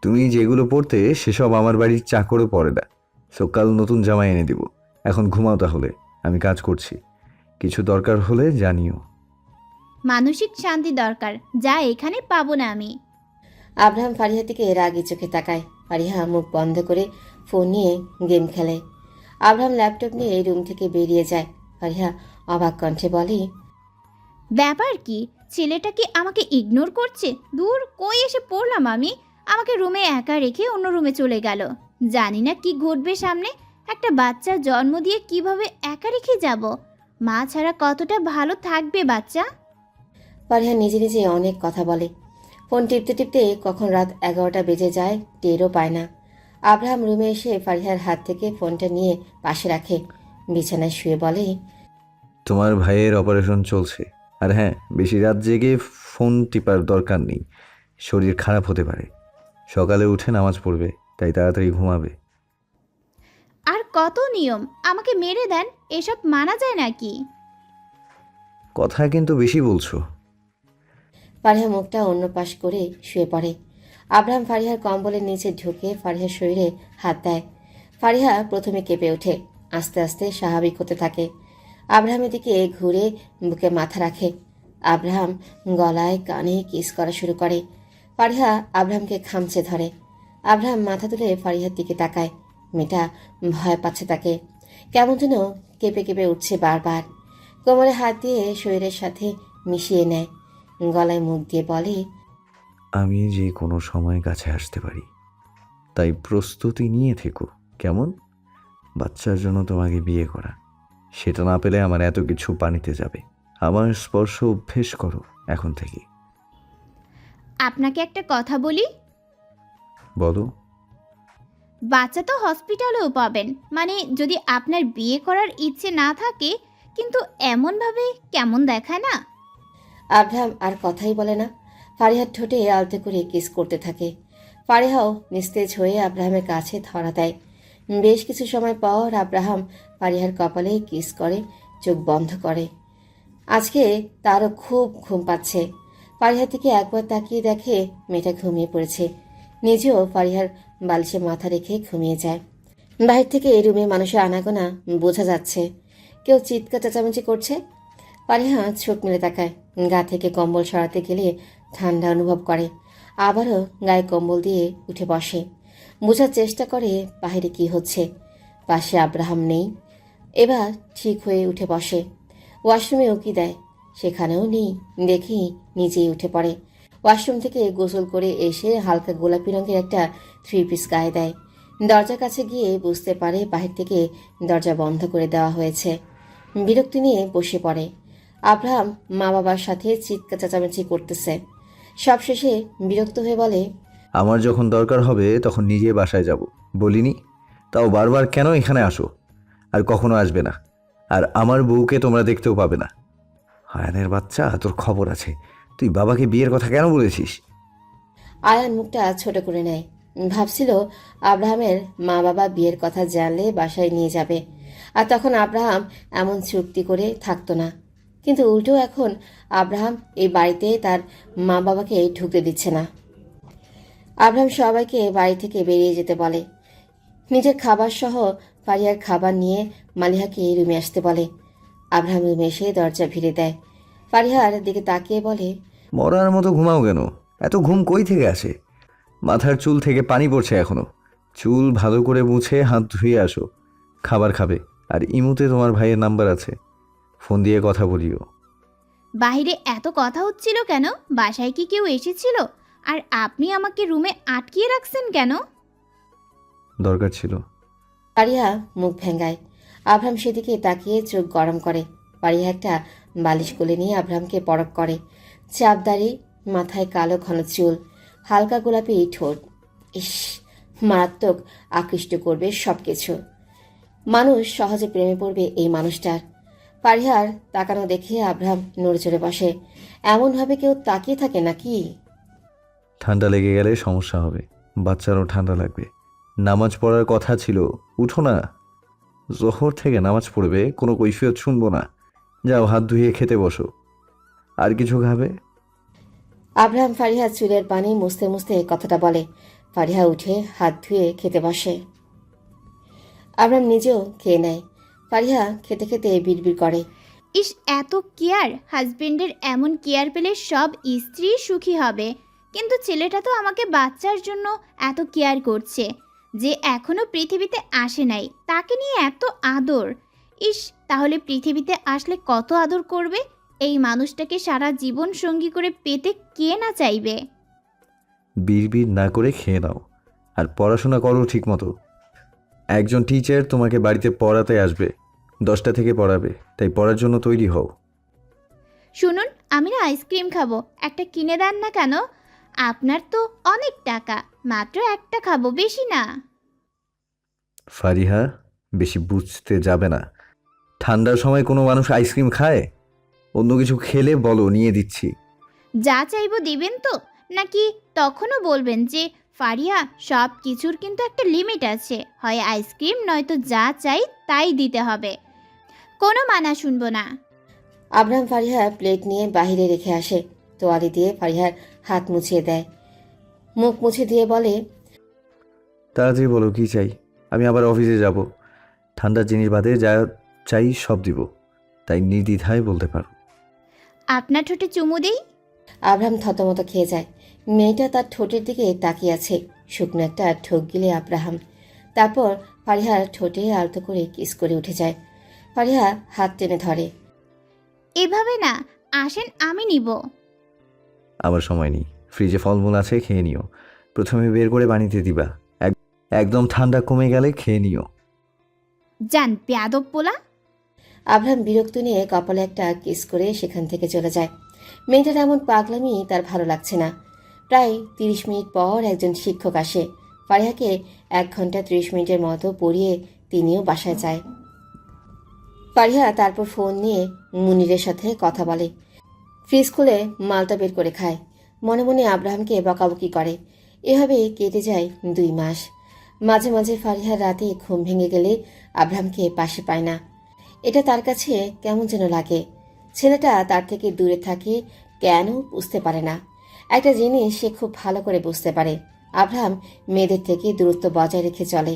তুমি যেগুলো পড়তে সেসব আমার বাড়ির চাকরও পরে না, সো কাল নতুন জামা এনে দিব। এখন ঘুমাও তাহলে, আমি কাজ করছি। কিছু দরকার হলে জানিও। মানসিক শান্তি দরকার, যা এখানে পাবো না আমি। আব্রাহাম ফারিহার দিকে রাগি চোখে তাকায়। ফারিহা মুখ বন্ধ করে ফোন নিয়ে গেম খেলে। আব্রাহাম ল্যাপটপ নিয়ে রুম থেকে বেরিয়ে যায়। ফারিহা অবাক কণ্ঠে বলে, ব্যাপার কি? ছেলেটা কি আমাকে ইগনোর করছে? দূর, কই এসে পড়লাম আমি? আমাকে রুমে একা রেখে অন্য রুমে চলে গেল। জানি না কি ঘটবে সামনে। একটা বাচ্চার জন্ম দিয়ে কিভাবে একা রেখে যাব? মা ছাড়া কতটা ভালো থাকবে বাচ্চা? ফারিহা নিজে নিজে অনেক কথা বলে। ফোন টিপতে টিপতে কখন রাত 11টা বেজে যায় টেরও পায় না। আব্রাহাম রুমে এসে ফারিহার হাত থেকে ফোনটা নিয়ে পাশে রাখে, বিছানায় শুয়ে বলে, তোমার ভাইয়ের অপারেশন চলছে, আর হ্যাঁ, বেশি রাত জেগে ফোন টিপার দরকার নেই। শরীর খারাপ হতে পারে। সকালে উঠে নামাজ পড়বে, তাই তাড়াতাড়ি ঘুমাবে। আর কত নিয়ম, আমাকে মেরে দেন, এসব মানা যায় নাকি? কথা কিন্তু বেশি বলছো। ফারিহা মুখটা অন্য পাশ করে শুয়ে পড়ে। আব্রাহাম ফারিহার কম্বলের নিচে ঢুকে ফারিহার শরীরে হাত দেয়। ফারিহা প্রথমে কেঁপে ওঠে, আস্তে আস্তে স্বাভাবিক হতে থাকে। আব্রাহামের দিকে ঘুরে বুকে মাথা রাখে। আব্রাহাম গলায় কানে কিস করা শুরু করে। ফারিহা আব্রাহামকে খামচে ধরে। আব্রাহাম মাথা তুলে ফারিহার দিকে তাকায়। মেয়েটা ভয় পাচ্ছে তাকে, কেমন যেন কেঁপে কেঁপে উঠছে বারবার। কোমরে হাত দিয়ে শরীরের সাথে মিশিয়ে নেয়, গলায় মুখ দিয়ে বলে, আমি যে কোনো সময় কাছে আসতে পারি, তাই প্রস্তুতি নিয়ে থেকো, কেমন? বাচ্চার জন্য তোমাকে বিয়ে করা, সেটা না পেলে আমার এত কিছু পানিতে যাবে। আমার স্পর্শ অভ্যেস করো এখন থেকে। আপনাকে একটা কথা বলি। বলো। বাচ্চা তো হসপিটালেও পাবেন, মানে যদি আপনার বিয়ে করার ইচ্ছে না থাকে, কিন্তু এমনভাবে কেমন দেখায় না? আব্রাহাম আর কথাই বলে না। ফারিহার ঠোঁটে আলতো করে কিস করতে থাকে। ফারিহাও নিস্তেজ হয়ে আব্রাহামের কাছে ধরা দেয়। বেশ কিছু সময় পর আব্রাহাম ফারিহার কপালে কিস করে চোখ বন্ধ করে। আজকে তারও খুব ঘুম পাচ্ছে। ফারিহার দিকে একবার তাকিয়ে দেখে মেয়েটা ঘুমিয়ে পড়েছে। নিজেও ফারিহার বালিশে মাথা রেখে ঘুমিয়ে যায়। বাহির থেকে এই রুমে মানুষের আনাগোনা বোঝা যাচ্ছে। কেউ চিৎকার চেঁচামেচি করছে। ফারিহা চোখ মেলে তাকায়। গা থেকে কম্বল সরাতে গেলে ঠান্ডা অনুভব করে। আবারও গায়ে কম্বল দিয়ে উঠে বসে, বোঝার চেষ্টা করে বাহিরে কি হচ্ছে। পাশে আব্রাহাম নেই। এবার ঠিক হয়ে উঠে বসে। ওয়াশরুমে উকি দেয়, সেখানেও নেই। দেখি নিজেই উঠে পড়ে। ওয়াশরুম থেকে গোসল করে এসে হালকা গোলাপি রঙের একটা 3 পিস গায়ে দেয়। দরজার কাছে গিয়ে বুঝতে পারে বাহির থেকে দরজা বন্ধ করে দেওয়া হয়েছে। বিরক্তি নিয়ে বসে পড়ে। আব্রাহাম মা বাবার সাথে চিৎকার চেঁচামেচি করতেছে। সবশেষে বিরক্ত হয়ে বলে, আমার যখন দরকার হবে তখন নিজে বাসায় যাব, বলিনি? তাও বারবার কেন এখানে আসো? আর কখনো আসবে না। আর আমার বউকে তোমরা দেখতেও পাবে না। হায়ানের বাচ্চা, তোর খবর আছে। তুই বাবাকে বিয়ের কথা কেন বলেছিস? আয়ান মুখটা ছোট করে নেয়। ভাবছিল আব্রাহামের মা বাবা বিয়ের কথা জানলে বাসায় নিয়ে যাবে, আর তখন আব্রাহাম এমন চুক্তি করে থাকতো না। কিন্তু উল্টো এখন আব্রাহাম এই বাড়িতে তার মা বাবাকে ঢুকতে দিচ্ছে না। আব্রাহাম সবাইকে বাড়ি থেকে বেরিয়ে যেতে বলে। নিজের খাবার সহ ফারিয়ার খাবার নিয়ে মালিহাকে রুমে আসতে বলে। আব্রাহাম রুমে এসে দরজা ভিড়ে দেয়। ফারিহার দিকে তাকিয়ে বলে, মরার মতো ঘুমাও কেন? এত ঘুম কই থেকে আসে? মাথার চুল থেকে পানি পড়ছে এখনো। চুল ভালো করে মুছে হাত ধুয়ে আসো, খাবার খাবে। আর ইমুতে তোমার ভাইয়ের নাম্বার আছে, ফোন দিয়ে কথা বলিও। বাইরে এত কথা হচ্ছিল কেন? বাসায় কি কেউ এসেছিল? আর আপনি আমাকে রুমে আটকিয়ে রাখছেন কেন? দরকার ছিল। ফারিহা মুখ ভেঙ্গায়। আব্রাহাম সেদিকে তাকিয়ে চোখ গরম করে। ফারিহা একটা বালিশ কোলে নিয়ে আব্রাহামকে পরখ করে। চাপদারি, মাথায় কালো ঘন চুল, হালকা গোলাপি ঠোঁট। ইস, মারাত্মক আকৃষ্ট করবে সবকিছু। মানুষ সহজে প্রেমে পড়বে এই মানুষটার। ফারিহার তাকানো দেখে আব্রাহাম নড়ে চড়ে বসে। এমনভাবে কেউ তাকিয়ে থাকে নাকি? ঠান্ডা লেগে গেলে সমস্যা হবে, বাচ্চারও ঠান্ডা লাগবে। নামাজ পড়ার কথা ছিল, উঠো না। জোহর থেকে নামাজ পড়বে, কোনো কৈফিয়ত শুনবো না। যাও হাত ধুয়ে খেতে বসো। আর কিছু খাবে? আব্রাহাম ফারিহার চুলের পানি মুছতে মুছতে কথাটা বলে। ফারিহা উঠে হাত ধুয়ে খেতে বসে। আব্রাহাম নিজেও খেয়ে নেয়। ফারিহা খেতে খেতে বিড়বিড় করে, ইস, এত কেয়ার! হাজবেন্ডের এমন কেয়ার পেলে সব স্ত্রী সুখী হবে। কিন্তু ছেলেটা তো আমাকে বাচ্চার জন্য এত কেয়ার করছে, যে এখনো পৃথিবীতে আসে নাই, তাকে নিয়ে এত আদর। ইস, তাহলে পৃথিবীতে আসলে কত আদর করবে। এই মানুষটাকে সারা জীবন সঙ্গী করে পেতে কে না চাইবে? বিড়বিড় না করে খেয়ে নাও, আর পড়াশোনা করো ঠিক মতো। একজন টিচার তোমাকে বাড়িতে পড়াতে আসবে, 10টা থেকে পড়াবে, তাই পড়ার জন্য তৈরি হও। শুনুন, আমি না আইসক্রিম খাবো, একটা কিনে দেন না কেন? আপনার তো অনেক টাকা, মাত্র একটা খাবো, বেশি না। ফারিহা, বেশি বুঝতে যাবে না। ঠান্ডার সময় কোনো মানুষ আইসক্রিম খায়? অন্য কিছু খেলে বলো, নিয়ে দিচ্ছি। যা চাইবো দিবেন তো? নাকি তখনও বলবেন যে ফারিয়া, সব কিছুর কিন্তু একটা লিমিট আছে, হয় আইসক্রিম নয়তো যা চাই তাই দিতে হবে, কোনো মানা শুনবো না। আব্রাহাম ফারিহার প্লেট নিয়ে বাহিরে রেখে আসে। তোয়ালি দিয়ে ফারিহার হাত মুছিয়ে দেয়। মুখ মুছে দিয়ে বলে, তাড়াতাড়ি বলো কি চাই, আমি আবার অফিসে যাব। ঠান্ডার জিনিস বাদে যা চাই সব দিব, তাই নির্দ্বিধায় বলতে পারো। আপনার ঠোঁটে চুমু দেই? আব্রাহাম থতমত খেয়ে যায়। মেয়েটা তার ঠোঁটের দিকে তাকিয়ে আছে। শুকনো একটা ঠোক গিলে আব্রাহাম। তারপর ফারিহার ঠোঁটে আলতো করে কিস করে উঠে যায়। ফারিহা হাত টেনে ধরে। এভাবে না, আসেন আমি নিব। আমার সময় নেই, ফ্রিজে ফলমূল আছে, খেয়ে নিও। প্রথমে বের করে বানিতে দিবা, একদম ঠান্ডা কমে গেলে খেয়ে নিও। যান বেয়াদব পোলা। আব্রাহাম বিরক্ত নিয়ে কপালে একটা কিস করে সেখান থেকে চলে যায়। মেয়েটার এমন পাগলামি তার ভালো লাগছে না। প্রায় 30 মিনিট পর একজন শিক্ষক আসে। ফারিহাকে 1 ঘন্টা 30 মিনিটের মতো পড়িয়ে তিনিও বাসায় যায়। ফারিহা তারপর ফোন নিয়ে মুনিরের সাথে কথা বলে। ফ্রিজ খুলে মালটা বের করে খায়। মনে মনে আব্রাহামকে বকাবকি করে। এভাবে কেটে যায় 2 মাস। মাঝে মাঝে ফারিহার রাতে ঘুম ভেঙে গেলে আব্রাহামকে পাশে পায় না। এটা তার কাছে কেমন যেন লাগে। ছেলেটা তার থেকে দূরে থাকে কেন বুঝতে পারে না। একটা জিনিস সে খুব ভালো করে বুঝতে পারে, আব্রাহাম মেয়েদের থেকে দূরত্ব বজায় রেখে চলে।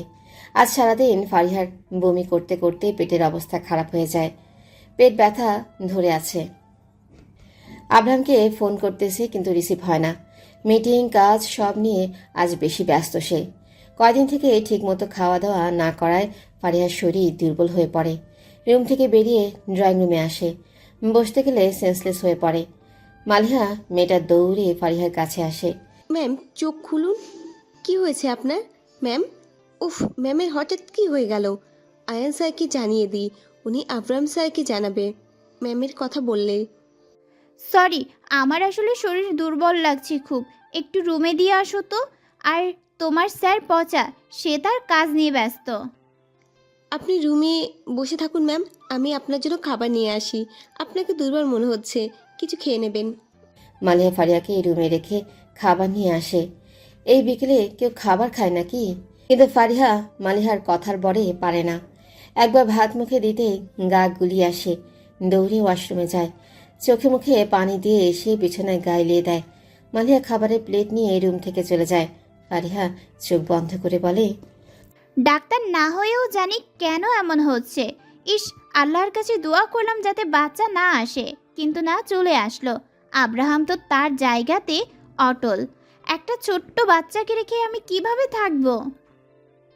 আজ সারাদিন ফারিহার বমি করতে করতে পেটের অবস্থা খারাপ হয়ে যায়। পেট ব্যথা ধরে আছে। আব্রাহামকে ফোন করতেছে কিন্তু রিসিভ হয় না। মিটিং কাজ সব নিয়ে আজ বেশি ব্যস্ত সে। কয়দিন থেকে ঠিকমতো খাওয়া দাওয়া না করায় ফারিহার শরীর দুর্বল হয়ে পড়ে। রুম থেকে বেরিয়ে ড্রয়িং রুমে আসে। বসতে গেলে সেন্সলেস হয়ে পড়ে। মালিহা মেয়েটা দৌড়ে ফারিহার কাছে আসে। ম্যাম চোখ খুলুন, কি হয়েছে আপনার ম্যাম? উফ, ম্যামের হঠাৎ কি হয়ে গেল? আয়ান স্যারকে জানিয়ে দিই, উনি আবরাম স্যারকে জানাবে ম্যামের কথা বললে। সরি, আমার আসলে শরীর দুর্বল লাগছে খুব। একটু রুমে দিয়ে আসো তো। আর তোমার স্যার পচা, সে তার কাজ নিয়ে ব্যস্ত। আপনি রুমে বসে থাকুন ম্যাম, আমি আপনার জন্য খাবার নিয়ে আসি। আপনাকে দুর্বল মনে হচ্ছে, কিছু খেয়ে নেবেন। মালিহা ফারিয়াকে রুমে রেখে খাবার নিয়ে আসে। এই বিকেলে কেউ খাবার খায় নাকি? কিন্তু ফারিহা মালিহার কথার বরে পারে না। একবার ভাত মুখে দিতেই গা গুলিয়ে আসে। দৌড়ে ওয়াশরুমে যায়। চোখে মুখে পানি দিয়ে এসে বিছানায় গায়ে দেয়। মালিহা খাবারের প্লেট নিয়ে রুম থেকে চলে যায়। ফারিহা চোখ বন্ধ করে বলে, ডাক্তার না হয়েও জানি কেন এমন হচ্ছে। ইস, আল্লাহর কাছে দোয়া করলাম যাতে বাচ্চা না আসে, কিন্তু না, চলে আসলো। আব্রাহাম তো তার জায়গাতে অটল। একটা ছোট্ট বাচ্চাকে রেখে আমি কিভাবে থাকবো?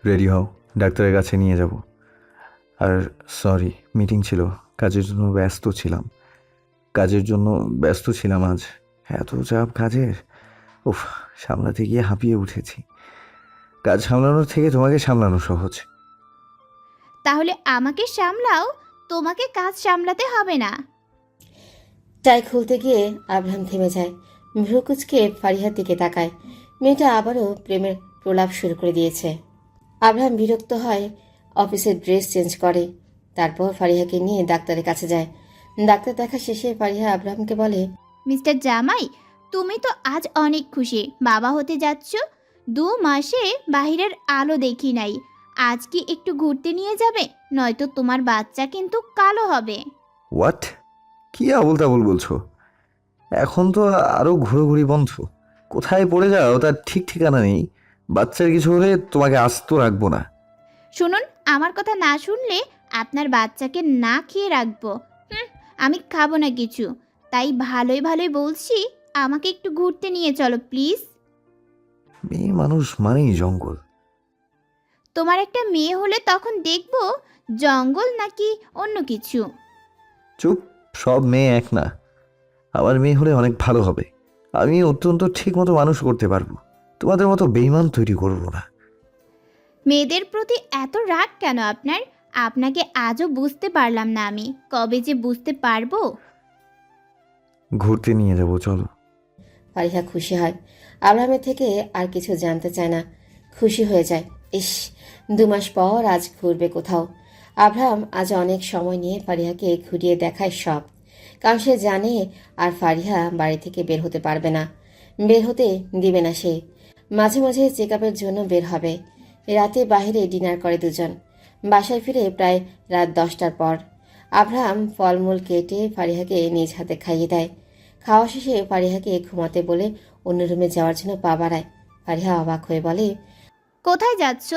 রেডি হও, ডাক্তারের কাছে নিয়ে যাব। আর সরি, মিটিং ছিল, কাজের জন্য ব্যস্ত ছিলাম আজ। এত চাপ কাজের, উফ, সামলাতে গিয়ে হাঁপিয়ে উঠেছি। কাজ সামলানোর থেকে তোমাকে সামলানো সহজ। তাহলে আমাকে সামলাও, তোমাকে কাজ সামলাতে হবে না। টাই খুলতে গিয়ে আব্রাহাম থেমে যায়। ভ্রুকুচকে ফারিহার দিকে তাকায়। মেয়েটা আবারও প্রেমের প্রলাপ শুরু করে দিয়েছে। আব্রাহাম বিরক্ত হয়, অফিসের ড্রেস চেঞ্জ করে। তারপর ফারিহাকে নিয়ে ডাক্তারের কাছে যায়। ডাক্তার দেখা শেষে ফারিহা আব্রাহামকে বলে, মিস্টার জামাই, তুমি তো আজ অনেক খুশি, বাবা হতে যাচ্ছ। 2 মাসে বাহিরের আলো দেখি নাই। আজ কি একটু ঘুরতে নিয়ে যাবে? নয়তো তোমার বাচ্চা কিন্তু কালো হবে। হোয়াট? কি আবল তাবল বলছো? এখন তো আরো ঘোরাঘুরি বন্ধ। কোথায় পড়ে যাও তার ঠিক ঠিকানা নেই। বাচ্চার কিছু হলে তোমাকে আস্ত রাখবো না। শুনুন, আমার কথা না শুনলে আপনার বাচ্চাকে না খেয়ে রাখবো। আমি খাবো না কিছু। তাই ভালোই ভালোই বলছি, আমাকে একটু ঘুরতে নিয়ে চলো প্লিজ। মেয়ে মানুষ মানেই জঙ্গল। তোমার একটা মেয়ে হলে তখন দেখবো জঙ্গল নাকি অন্য কিছু। চুপ, সব মেয়ে এক না। আমার মেয়ে হলে অনেক ভালো হবে। আমি অত্যন্ত ঠিক মতো মানুষ করতে পারবো। তোমাদের মতো বেইমান তৈরি করবো না। মেয়েদের প্রতি এত রাগ কেন আপনার? আপনাকে আজও বুঝতে পারলাম না আমি, কবে যে বুঝতে পারবো। ঘুরতে নিয়ে যাবো, চলো। ফারিহা খুশি হয়। আব্রাহামের থেকে আর কিছু জানতে চায় না, খুশি হয়ে যায়। ইস, 2 মাস পর আজ ঘুরবে কোথাও। আব্রাহাম আজ অনেক সময় নিয়ে ফারিহাকে ঘুরিয়ে দেখায় সব, কারণ সে জানে আর ফারিহা বাড়ি থেকে বের হতে পারবে না, বের হতে দিবে না সে। মাঝে মাঝে চেক আপের জন্য বের হবে। রাতে বাইরে ডিনার করে দুজন। বাসায় ফিরে প্রায় রাত 10টার পর। আব্রাহাম ফলমূল কেটে ফারিহাকে নিজ হাতে খাইয়ে দেয়। খাওয়া শেষে ফারিহাকে ঘুমাতে বলে অন্য রুমে যাওয়ার জন্য পা বাড়ায়। ফারিহা অবাক হয়ে বলে, কোথায় যাচ্ছ?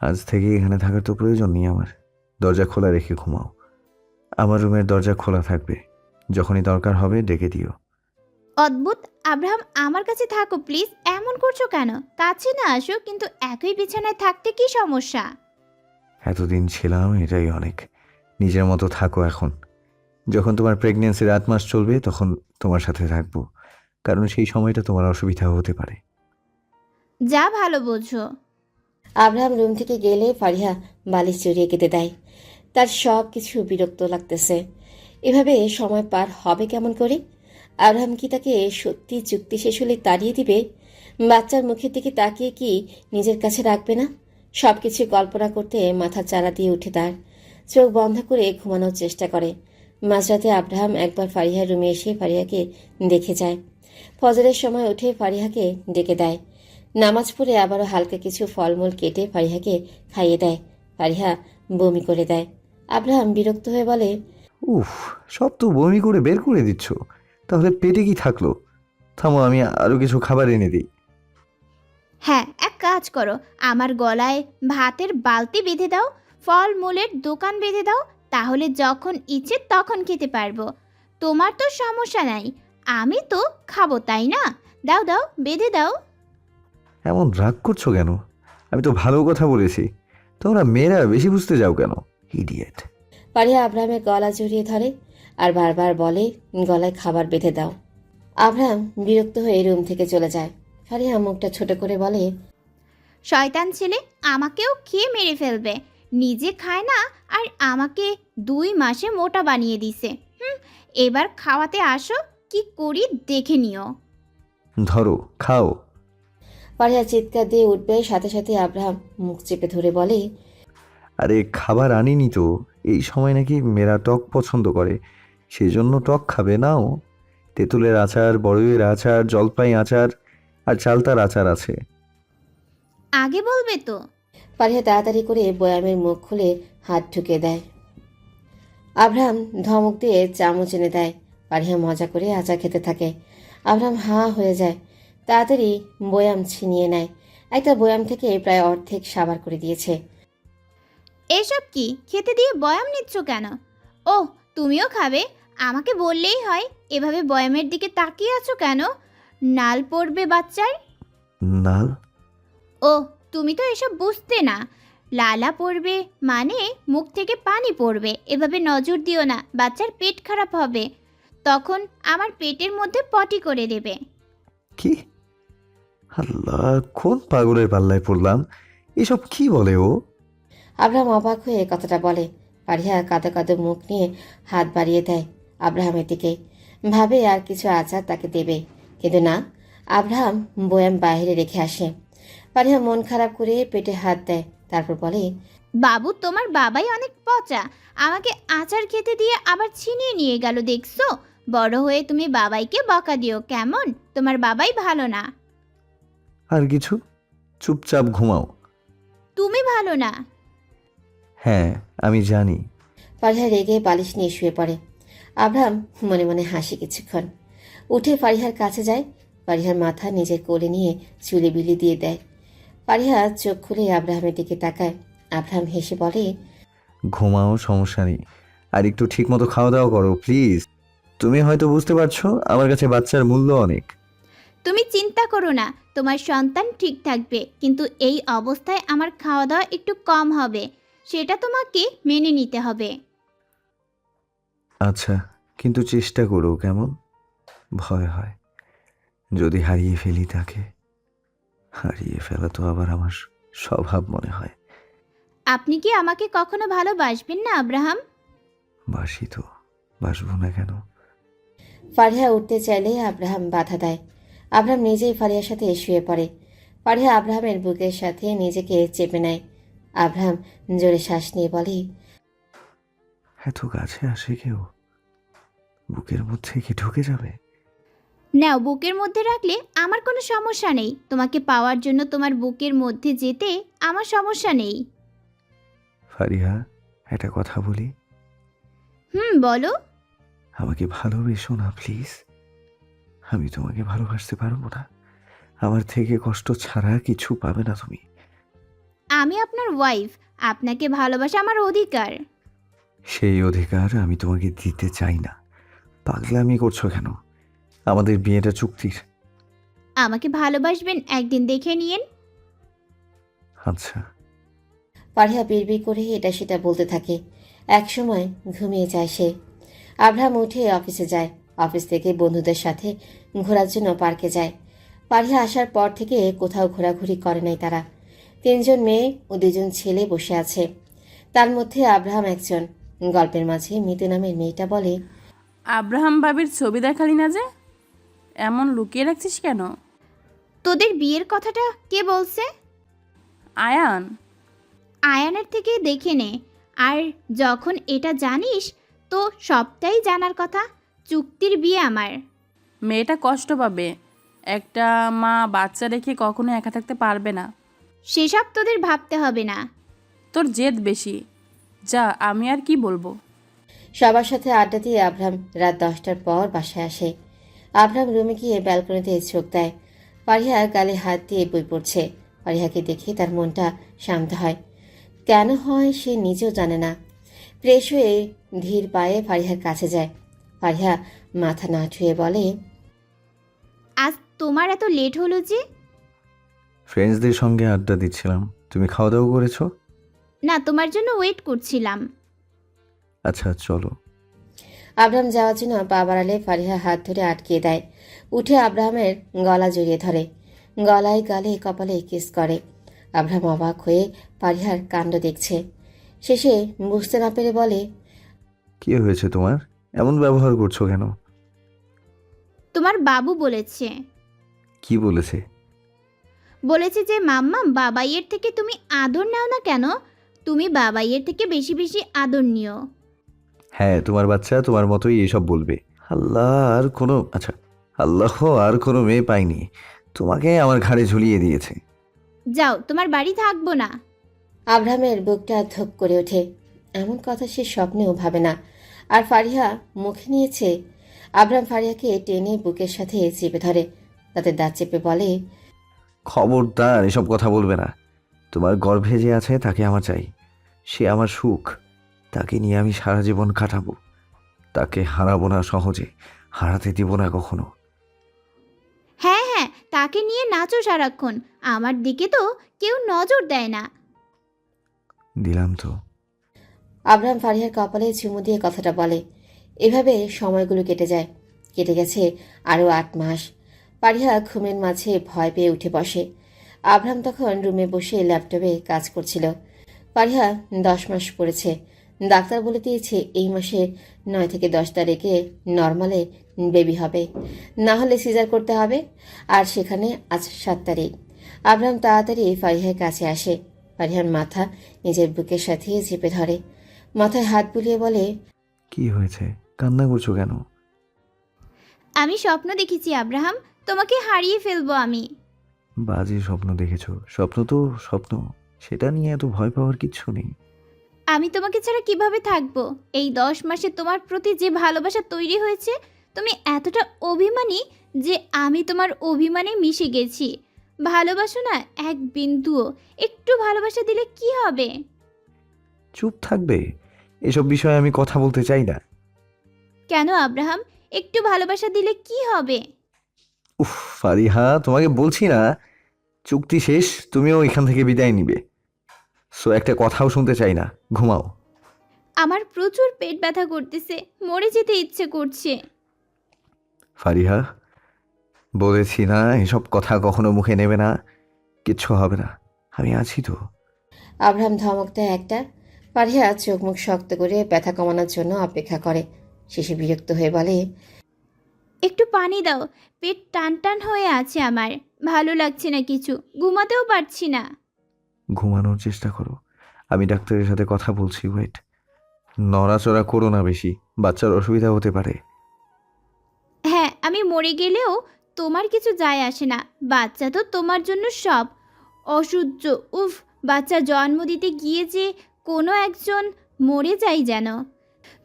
আজ থেকে এখানে থাকার তো প্রয়োজন নেই আমার। দরজা খোলা রেখে ঘুমাও। আমার রুমের দরজা খোলা থাকবে, যখনই দরকার হবে ডেকে দিও। অদ্ভুত। আব্রাহাম, আমার কাছে থাকো প্লিজ। এমন করছো কেন? কাছে না আসো, কিন্তু একই বিছানায় থাকতে কি সমস্যা? এতদিন ছিলাম, এটাই অনেক। নিজের মতো থাকো এখন। যখন তোমার প্রেগনেন্সির 8 মাস চলবে তখন তোমার সাথে থাকবো, কারণ সেই সময়টা তোমার অসুবিধা হতে পারে। যা ভালো বোঝো। আব্রাহাম রুম থেকে গেলে ফারিহা বালিশ জড়িয়ে কেটে দেয়। তার সব কিছু বিরক্ত লাগতেছে। এভাবে সময় পার হবে কেমন করে? আব্রাহাম কি তাকে সত্যি চুক্তি শেষ হলে তাড়িয়ে দিবে? বাচ্চার মুখের দিকে তাকিয়ে কি নিজের কাছে রাখবে না? সব কিছু কল্পনা করতে মাথা চারা দিয়ে উঠে তার। চোখ বন্ধ করে ঘুমানোর চেষ্টা করে। মাঝরাতে আব্রাহাম একবার ফারিহার রুমে এসে ফারিহাকে দেখে যায়। ফজরের সময় উঠে ফারিহাকে ডেকে দেয়। নামাজ পড়ে আবারও হালকা কিছু ফলমূল কেটে ফারিহাকে খাইয়ে দেয়। ফারিহা বমি করে দেয়। আব্রাহাম বিরক্ত হয়ে বলে, উফ, সব তো বমি করে বের করে দিচ্ছ, তাহলে পেটে কি থাকলো? থামো, আমি আরো কিছু খাবার এনে দিই। হ্যাঁ, এক কাজ করো, আমার গলায় ভাতের বালতি বেঁধে দাও, ফলমূলের দোকান বেঁধে দাও, তাহলে যখন ইচ্ছে তখন খেতে পারবো। তোমার তো সমস্যা নাই, আমি তো খাবো, তাই না? দাও দাও, বেঁধে দাও। এমন রাগ করছো কেন? আমি তো ভালো কথা বলেছি। তোমরা মেয়েরা বেশি বুঝতে যাও কেন? ইডিয়েট। ফারিহা আব্রাহামের গলা জড়িয়ে ধরে। আর বারবার বলে গলায় খাবার বেঁধে দাও। আবরাম বিরক্ত হয়ে রুম থেকে চলে যায়। ফারিহা মুখটা ছোট করে বলে, শয়তান ছেলে আমাকেও খেয়ে মেরে ফেলবে, নিজে খায় না আর আমাকে 2 মাসে মোটা বানিয়ে দিছে। এবার খাওয়াতে আসো, কি করি দেখে নিও। ধরো, খাও। ফারিহা চিৎকার দিয়ে উঠবে, সাথে সাথে আব্রাহাম মুখ চেপে ধরে বলে, আরে খাবার আনিনি তো, এই সময় নাকি মেয়েরা টক পছন্দ করে, সেজন্য টক খাবে। নাও, তেঁতুলের আচার, বড়ইয়ের আচার, জলপাই আচার আর চালতার আচার আছে। আগে বলবে তো। ফারিহা তাড়াতাড়ি করে বয়ামের মুখ খুলে হাত ঢুকে দেয়। আব্রাহাম ধমক দিয়ে চামচ এনে দেয়। ফারিহা মজা করে আচার খেতে থাকে। আব্রাহাম হাঁ হয়ে যায়। তাড়াতাড়ি বয়াম ছিনিয়ে নেয়। একটা বয়াম থেকে প্রায় অর্ধেক সাবার করে দিয়েছে। এসব কি খেতে দিয়ে বয়াম নিচ্ছ কেন? ও, তুমিও খাবে? আমাকে বললেই হয়। এভাবে বয়ামের দিকে তাকিয়ে আছো কেন? নাল পড়বে বাচ্চার। নাল? ও, তুমি তো এসব বুঝতে না। লালা পড়বে মানে মুখ থেকে পানি পড়বে। এভাবে নজর দিও না, বাচ্চার পেট খারাপ হবে। তখন আমার পেটের মধ্যে পটি করে দেবে। কি? আল্লাহ, কোন পাগলের পাল্লায় পড়লাম? এসব কি বলে ও? আব্রাহাম অবাক হয়ে কথাটা বলে। ফারিহা কাঁদো কাঁদো মুখ নিয়ে হাত বাড়িয়ে দেয় আব্রাহামের দিকে। ভাবে আর কিছু আচার তাকে দেবে, কিন্তু না, আব্রাহাম বয়াম বাইরে রেখে আসে। ফারিহা মন খারাপ করে পেটে হাত দেয়, তারপর বলে, বাবু, তোমার বাবাই অনেক পচা। আমাকে আচার খেতে দিয়ে আবার ছিনিয়ে নিয়ে গেল, দেখছো? বড় হয়ে তুমি বাবাইকে বকা দিও কেমন? তোমার বাবাই ভালো না। আর কিছু? চুপচাপ ঘুমাও। তুমি ভালো না। হ্যাঁ, আমি জানি। ফারিহা রেগে বালিশ নিয়ে শুয়ে পড়ে। আব্রাহাম মনে মনে হাসি কিছুক্ষণ, উঠে ফারিহার কাছে যায়। ফারিহার মাথা নিজের কোলে নিয়ে চুলে বিলি দিয়ে দেয়। ফারিহা চোখ খুলে আব্রাহামের দিকে তাকায়। আব্রাহাম হেসে বলে, ঘুমাও, সমস্যা নেই। আর একটু ঠিক মতো খাওয়া দাওয়া করো প্লিজ। তুমি হয়তো বুঝতে পারছো, আমার কাছে বাচ্চার মূল্য অনেক। তুমি চিন্তা করো না, তোমার সন্তান ঠিক থাকবে। কিন্তু এই অবস্থায় আমার খাওয়া দাওয়া একটু কম হবে, সেটা তোমাকে মেনে নিতে হবে। আচ্ছা, কিন্তু চেষ্টা করো। কেমন ভয় হয় যদি হারিয়ে ফেলি তাকে। হারিয়ে ফেলা তো আবার আমার স্বভাব মনে হয়। আপনি কি আমাকে কখনো ভালোবাসবেন না আব্রাহাম? বাসি তো, বাসবো না কেন? ফারিহা উঠতে চাইলে আব্রাহাম বাধা দেয়। আব্রাহাম নিজেই ফারিহার সাথে শুয়ে পড়ে। ফারিহা আব্রাহামের বুকের সাথে নিজেকে চেপে নেয়। আব্রাহাম জোরে শ্বাস নিয়ে বলে, এত কাছে আসে কেউ? বুকের মধ্যে কি ঢুকে যাবে? নাও, বুকের মধ্যে রাখলে আমার কোনো সমস্যা নেই। তোমাকে পাওয়ার জন্য তোমার বুকের মধ্যে যেতে আমার সমস্যা নেই। ফারিহা, একটা কথা বলি। বলো। আমাকে ভালোবেসো না প্লিজ। আমি তোমাকে ভালোবাসতে পারবো না। আমার থেকে কষ্ট ছাড়া কিছু পাবে না তুমি। আমি আপনার ওয়াইফ, আপনাকে ভালোবাসা আমার অধিকার। সেই অধিকার আমি তোমাকে দিতে চাই না। পাগলামি করছো কেন? আমাদের বিয়েটা চুক্তির। আমাকে ভালোবাসবেন একদিন দেখে নিয়েন। আচ্ছা। ফারিহা বিড়বিড় করে এটা সেটা বলতে থাকে। একসময় ঘুমিয়ে যায় সে। আব্রাহাম উঠে অফিসে যায়। অফিস থেকে বন্ধুদের সাথে ঘোরার জন্য পার্কে যায়। ফারিহা আসার পর থেকে কোথাও ঘোরাঘুরি করে নাই তারা। 3 জন মেয়ে ও 2 জন ছেলে বসে আছে। তার মধ্যে আব্রাহাম একজন। গল্পের মাঝে মিতু নামের মেয়েটা বলে, আব্রাহাম ভাবির ছবি দেখালি না যে, এমন লুকিয়ে রাখছিস কেন? তোদের বিয়ের কথাটা কে বলছে? আয়ান। আয়ানের থেকে দেখে নে। আর যখন এটা জানিস তো সবটাই জানার কথা। চুক্তির বিয়ে আমার। মেয়েটা কষ্ট পাবে। একটা মা বাচ্চা রেখে কখনো একা থাকতে পারবে না। সেসব তোদের ভাবতে হবে না। তোর জেদ বেশি। যা, আমি আর কি বলবো। সবার সাথে আড্ডা দিয়ে আব্রাহাম রাত 10টার পর বাসায় আসে। আব্রাহাম রুমে গিয়ে ব্যালকনিতে চোখ দেয়। ফারিহা গালে হাত দিয়ে বই পড়ছে। ফারিহাকে দেখে তার মনটা শান্ত হয়। কেন হয় সে নিজেও জানে না। ফ্রেশ হয়ে ধীর পায়ে ফারিহার কাছে যায়। ফারিহা মাথা না ছুঁয়ে বলে, আজ তোমার এত লেট হলো যে? ফ্রেন্ডসদের সঙ্গে আড্ডা দিচ্ছিলাম। তুমি খাওয়া দাওয়া করেছো? না, তোমার জন্য ওয়েট করছিলাম। আচ্ছা, চলো। আব্রাহাম যাওয়ার জন্য পা বাড়ালে ফারিহা হাত ধরে আটকিয়ে দেয়। উঠে আব্রাহামের গলা জড়িয়ে ধরে, গলায় গালে কপালে কিস করে। আব্রাহাম অবাক হয়ে ফারিহার কাণ্ড দেখছে। শেষে বুঝতে না পেরে বলে, কি হয়েছে তোমার? এমন ব্যবহার করছো কেন? তোমার বাবু বলেছে। কি বলেছে? বলেছে যে মাম্মাম বাবাইয়ের থেকে তুমি আদর নাও না কেন? তুমি বাবাইয়ের থেকে বেশি বেশি আদর নিও। হ্যাঁ, তোমার বাচ্চা তোমার মতোই এসব বলবে। আল্লাহ আর কোনো মেয়ে পাইনি, তোমাকে আমার ঘাড়ে ঝুলিয়ে দিয়েছে। যাও, তোমার বাড়ি থাকবো না। আব্রাহামের বুকটা ধক করে ওঠে। এমন কথা সে স্বপ্নেও ভাবে না। আর ফারিহা মুখে নিয়েছে। আব্রাহাম ফারিহাকে টেনে বুকের সাথে চেপে ধরে, তাতে দাঁত চেপে বলে, খবরদার এসব কথা বলবে না। তোমার গর্ভে যে আছে তাকে আমার চাই। সে আমার সুখ, তাকে নিয়ে আমি সারা জীবন কাটাবো। তাকে হারাবো না সহজে, হারাতে দিব না কখনো। হ্যাঁ হ্যাঁ, তাকে নিয়ে নাচো সারাক্ষণ। আমার দিকে তো কেউ নজর দেয় না। দিলাম তো। আব্রাহাম ফারিহার কপালে চুমু দিয়ে কথাটা বলে। এভাবে সময়গুলো কেটে যায়। কেটে গেছে আরও 8 মাস। ফারিহা ঘুমের মাঝে ভয় পেয়ে উঠে বসে। আব্রাহাম তখন রুমে বসে ল্যাপটপে কাজ করছিল। ফারিহা 10 মাস পড়েছে। ডাক্তার বলে দিয়েছে এই মাসে 9 থেকে 10 তারিখে নর্মালে বেবি হবে, না হলে সিজার করতে হবে। আর সেখানে আজ 7 তারিখ। আব্রাহাম তাড়াতাড়ি ফারিহার কাছে আসে। ফারিহার মাথা নিজের বুকের সাথে চেপে ধরে, মাথায় হাত বুলিয়ে বলে, কি হয়েছে? কান্না করছো কেন? আমি স্বপ্ন দেখেছি আব্রাহাম, তোমাকে হারিয়ে ফেলবো আমি। বাজে স্বপ্ন দেখেছো? স্বপ্ন তো স্বপ্ন, সেটা নিয়ে এত ভয় পাওয়ার কিচ্ছু নেই। আমি তোমাকে ছাড়া কিভাবে থাকবো? এই 10 মাসে তোমার প্রতি যে ভালোবাসা তৈরি হয়েছে, তুমি এতটা অভিমানী যে আমি তোমার অভিমানে মিশে গেছি। ভালোবাসো না এক বিন্দুও। একটু ভালোবাসা দিলে কি হবে? চুপ থাকবে? এসব বিষয়ে আমি কথা বলতে চাই না। কেন আব্রাহাম, একটু ভালোবাসা দিলে কি হবে? উফ ফারিহা, তোমাকে বলছি না, চুক্তি শেষ, তুমিও এখান থেকে বিদায় নিবে। সো একটা কথাও শুনতে চাই না, ঘুমাও। আমার প্রচুর পেট ব্যথা করতেছে, মরে যেতে ইচ্ছে করছে। ফারিহা, বলেছি না এসব কথা কখনো মুখে নেবে না, কিচ্ছু হবে না, আমি আছি তো। আব্রাহাম ধমক দেয় একটা। ফারিহা চোখ মুখ শক্ত করে ব্যথা কমানোর জন্য অপেক্ষা করে। শেষে বিরক্ত হয়ে বলে, একটু পানি দাও, পেট টান টান হয়ে আছে আমার, ভালো লাগছে না কিছু, ঘুমাতেও পারছি না। ঘুমানোর চেষ্টা করো, আমি ডাক্তারের সাথে কথা বলছি। ওয়েট, নড়াচড়া করো না বেশি, বাচ্চার অসুবিধা হতে পারে। হ্যাঁ, আমি মরে গেলেও তোমার কিছু যায় আসে না, বাচ্চা তো তোমার জন্য সব। অসহ্য, উফ, বাচ্চা জন্ম দিতে গিয়ে যে কোনো একজন মরে যায় যেন।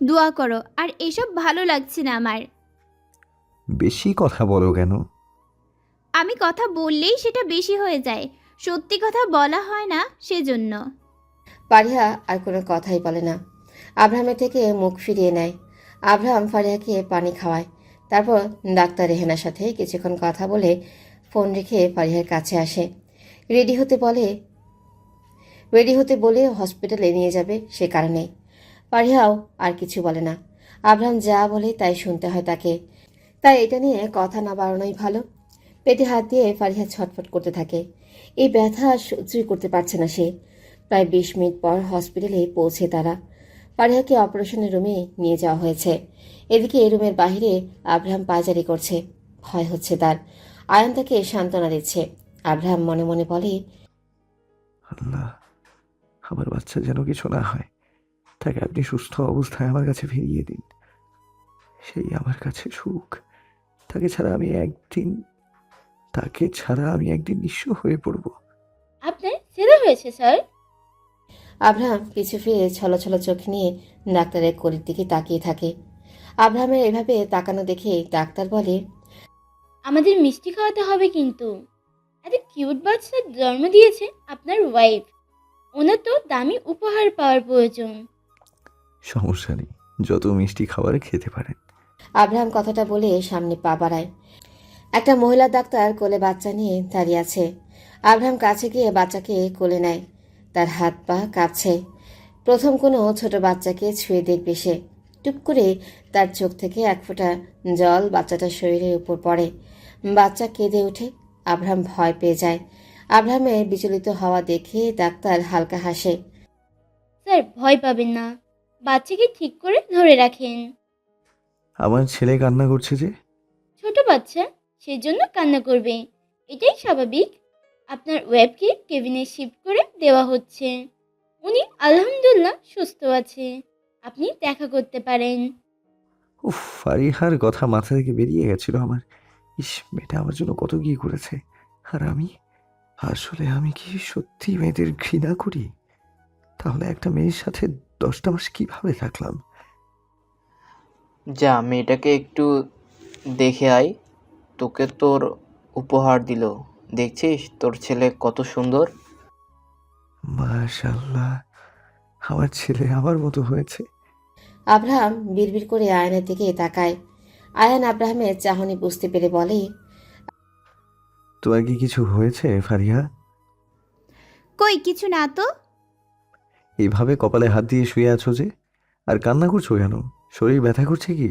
দোয়া করো, আর এসব ভালো লাগছে না আমার। বেশি কথা বলো কেন? আমি কথা বললেই সেটা বেশি হয়ে যায়, সত্যি কথা বলা হয় না সেজন্য। ফারিহা আর কোনো কথাই বলে না। আব্রাহামের থেকে মুখ ফিরিয়ে নেয়। আব্রাহাম ফারিহাকে পানি খাওয়ায়। তারপর ডাক্তার রেহেনার সাথে কিছুক্ষণ কথা বলে ফোন রেখে ফারিহার কাছে আসে। রেডি হতে বলে হসপিটালে নিয়ে যাবে সে কারণে। ফারিহাও আর কিছু বলে না। আব্রাহাম যা বলে তাই শুনতে হয় তাকে। তাই এটা নিয়ে কথা না বাড়ানোই ভালো। পেটে হাত দিয়ে ফারিহা ছটফট করতে থাকে। এই ব্যথা আর সহ্যই করতে পারছে না সে। প্রায় 20 মিনিট পর হসপিটালে পৌঁছে তারা। ফারিহাকে অপারেশনের রুমে নিয়ে যাওয়া হয়েছে। এদিকে রুমের বাইরে আব্রাহাম পায়চারি করছে। ভয় হচ্ছে তার। আয়ান তাকে সান্ত্বনা দিচ্ছে। আব্রাহাম মনে মনে বলে, আল্লাহ, আমার বাচ্চা যেন কিছু না হয়, তাকে আপনি সুস্থ অবস্থায় আমার কাছে ফিরিয়ে দিন। সেই আমার কাছে সুখ। তাকে ছাড়া আমি একদিন নিঃস্ব হয়ে পড়ব। আপনার ছেলে হয়েছে স্যার? আব্রাহাম পিছু ফিরে ছলছল চোখ নিয়ে ডাক্তারের কোলের দিকে তাকিয়ে থাকে। আব্রাহামের এভাবে তাকানো দেখে ডাক্তার বলে, আমাদের মিষ্টি খাওয়াতে হবে কিন্তু। এত কিউট বাচ্চা জন্ম দিয়েছে আপনার ওয়াইফ, ওনার তো দামি উপহার পাওয়ার প্রয়োজন। সমস্যা নেই, যত মিষ্টি খাবার খেতে পারেন। আব্রাহাম কথাটা বলে সামনে পা বাড়ায়। একটা মহিলা ডাক্তার কোলে বাচ্চা নিয়ে দাঁড়িয়ে আছে। আব্রাহাম কাছে গিয়ে বাচ্চাকে কোলে নেয়। তার হাত পা কাঁপছে। প্রথম কোনো ছোট বাচ্চাকে ছুঁয়ে দেখবে সে। একটু টুপ করে তার চোখ থেকে এক ফোঁটা জল বাচ্চাটার শরীরের উপর পড়ে। বাচ্চা কেঁদে ওঠে। আব্রাহাম ভয় পেয়ে যায়। আব্রাহামের বিচলিত হওয়া দেখে ডাক্তার হালকা হাসে। স্যার ভয় পাবেন না, বাচ্চাকে ঠিক করে ধরে রাখেন। আমার ছেলে কান্না করছে যে। ছোট বাচ্চা, সেজন্য কান্না করবে, এটাই স্বাভাবিক। আপনার ওয়েবকে কেবিনে শিফট করে দেওয়া হচ্ছে। উনি আলহামদুলিল্লাহ সুস্থ আছে, আপনি দেখা করতে পারেন। উফ, ফারিহার কথা মাথা থেকে বেরিয়ে গেছিল আমার। ইস, মেয়েটা আমার জন্য কত কি করেছে। আর আমি, আসলে আমি কি সত্যি মেয়েদের ঘৃণা করি? তাহলে একটা মেয়ের সাথে 10টা মাস কিভাবে থাকলাম? যা মেয়েটাকে একটু দেখে আয়, তোকে তোর উপহার দিল। দেখছিস তোর ছেলে কত সুন্দর। মাশাআল্লাহ, আমার ছেলে আমার মতো হয়েছে। আব্রাহাম বিড়বিড় করে আয়নের দিকে তাকায়। আয়ান আব্রাহামের চাহনি বুঝতে পেরে বলে, তোমার কি কিছু হয়েছে ফারিহা? কই কিছু না তো। এইভাবে কপালে হাত দিয়ে শুয়ে আছো যে, আর কান্না করছো কেন? শরীর ব্যথা করছে কি?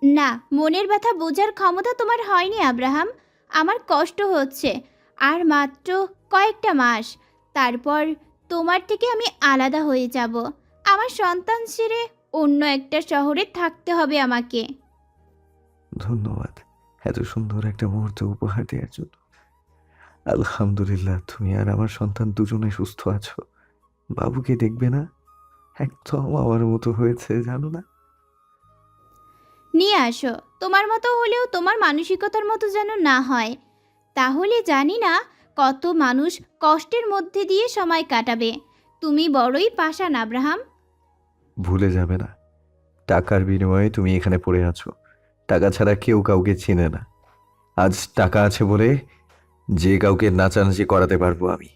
না, মনের ব্যথা বোঝার ক্ষমতা তোমার হয়নি আব্রাহাম। আমার কষ্ট হচ্ছে। আর মাত্র কয়েকটা মাস, তারপর তোমার থেকে আমি আলাদা হয়ে যাব। আমার সন্তান ছেড়ে অন্য একটা শহরে থাকতে হবে আমাকে। ধন্যবাদ এত সুন্দর একটা মুহূর্ত উপহার দেওয়ার জন্য। আলহামদুলিল্লাহ, তুমি আর আমার সন্তান দুজনে সুস্থ আছো। বাবুকে দেখবে না? একদম আমার মতো হয়েছে, জানো না? নিয়ে আসো। তোমার মতো হলেও তোমার মানসিকতার মতো যেন না হয়। তাহলে জানি না কত মানুষ কষ্টের মধ্যে দিয়ে সময় কাটাবে। তুমি বড়ই পাষাণ আব্রাহাম। ভুলে যাবে না, টাকার বিনিময়ে তুমি এখানে পড়ে আছো। টাকা ছাড়া কেউ কাউকে চিনে না। আজ টাকা আছে বলে যে কাউকে নাচানাচি করাতে পারবো আমি।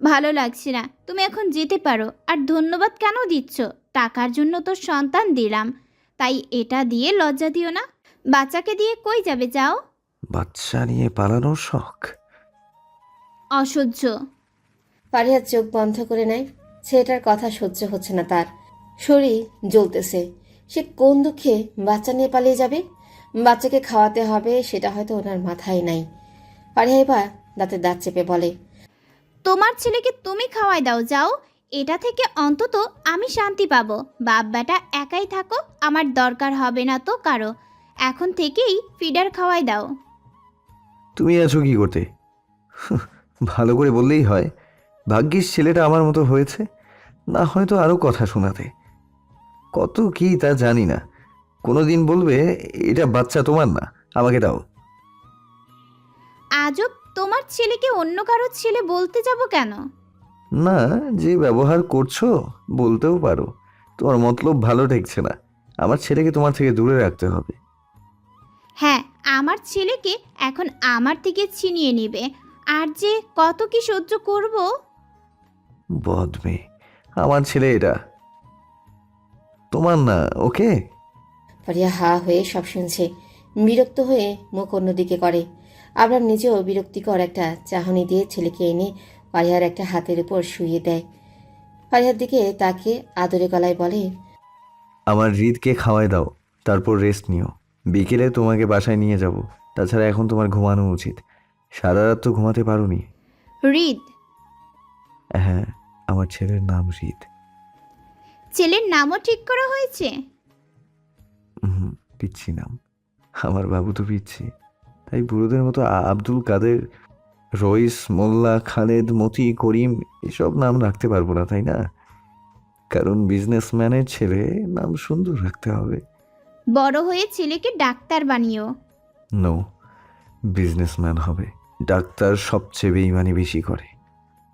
ভালো লাগছে না, তুমি এখন যেতে পারো। আর ধন্যবাদ কেন দিচ্ছ? টাকার জন্য তো সন্তান দিলাম, তাই এটা দিয়ে লজ্জা দিও না। বাচ্চাকে দিয়ে কই যাবে যাও? বাচ্চা নিয়ে পালানোর শখ? অসহ্য। ফারিহার চোখ বন্ধ করে নেয়। ছেলেটার কথা সহ্য হচ্ছে না তার। শরীর জ্বলতেছে। সে কোন দুঃখে বাচ্চা নিয়ে পালিয়ে যাবে? বাচ্চাকে খাওয়াতে হবে সেটা হয়তো ওনার মাথায় নাই। ফারিহা এবার দাঁতে দাঁত চেপে বলে, তোমার ছেলেকে তুমি খাওয়াই দাও যাও। এটা থেকে অন্তত আমি শান্তি পাবো। বাপ বেটা একাই থাকো, আমার দরকার হবে না তো কারো। এখন থেকেই ফিডার খাওয়াই দাও। তুমি আছো কি করতে? ভালো করে বললেই হয়। ভাগ্যিস ছেলেটা আমার মতো হয়েছে, না হয়তো আরো কথা শোনাতে। কত কি তা জানি না। কোনোদিন বলবে এটা বাচ্চা তোমার না, আমাকে দাও। আজব, তোমার ছেলেকে অন্য কারো ছেলে বলতে যাব কেন? না, যে ব্যবহার করছো বলতেও পারো। তোমার মতলব ভালো ঠেকছে না। আমার ছেলেকে তোমার থেকে দূরে রাখতে হবে। হ্যাঁ, আমার ছেলেকে এখন আমার থেকে ছিনিয়ে নেবে। আর যে কত কি সহ্য করব। বদ মেয়ে, আমার ছেলে এটা তোমার না, ওকে? ফারিহা হা হয়ে সব শুনছে। বিরক্ত হয়ে মুখ অন্যদিকে করে। আব্রাহাম নিজেও বিরক্তিকর একটা চাহনি দিয়ে ছেলেকে এনে ফারিহার একটা হাতের উপর শুইয়ে দেয়। ফারিহার দিকে তাকে আদরে গলায় বলে, আমার হৃদকে খাওয়াই দাও, তারপর রেস্ট নিও। বিকেলে তোমাকে বাসায় নিয়ে যাব। তাছাড়া এখন তোমার ঘুমানো উচিত। সারা রাত তো ঘুমাতে পারোনি। হৃদ? হ্যাঁ, আমার ছেলের নাম হৃদ। ছেলের নামও ঠিক করা হয়েছে? পিচ্ছি নাম। আমার বাবু তো পিচ্ছি, তাই বুড়োদের মতো আব্দুল কাদের, রইস, মোল্লা, খালেদ, মতি, করিম এসব নাম রাখতে পারবো না, তাই না? কারণ বিজনেসম্যানের ছেলে, নাম সুন্দর রাখতে হবে। বড় হয়ে ছেলেকে ডাক্তার বানিও। নো, বিজনেসম্যান হবে। ডাক্তার সবচেয়ে বেইমানি বেশি করে।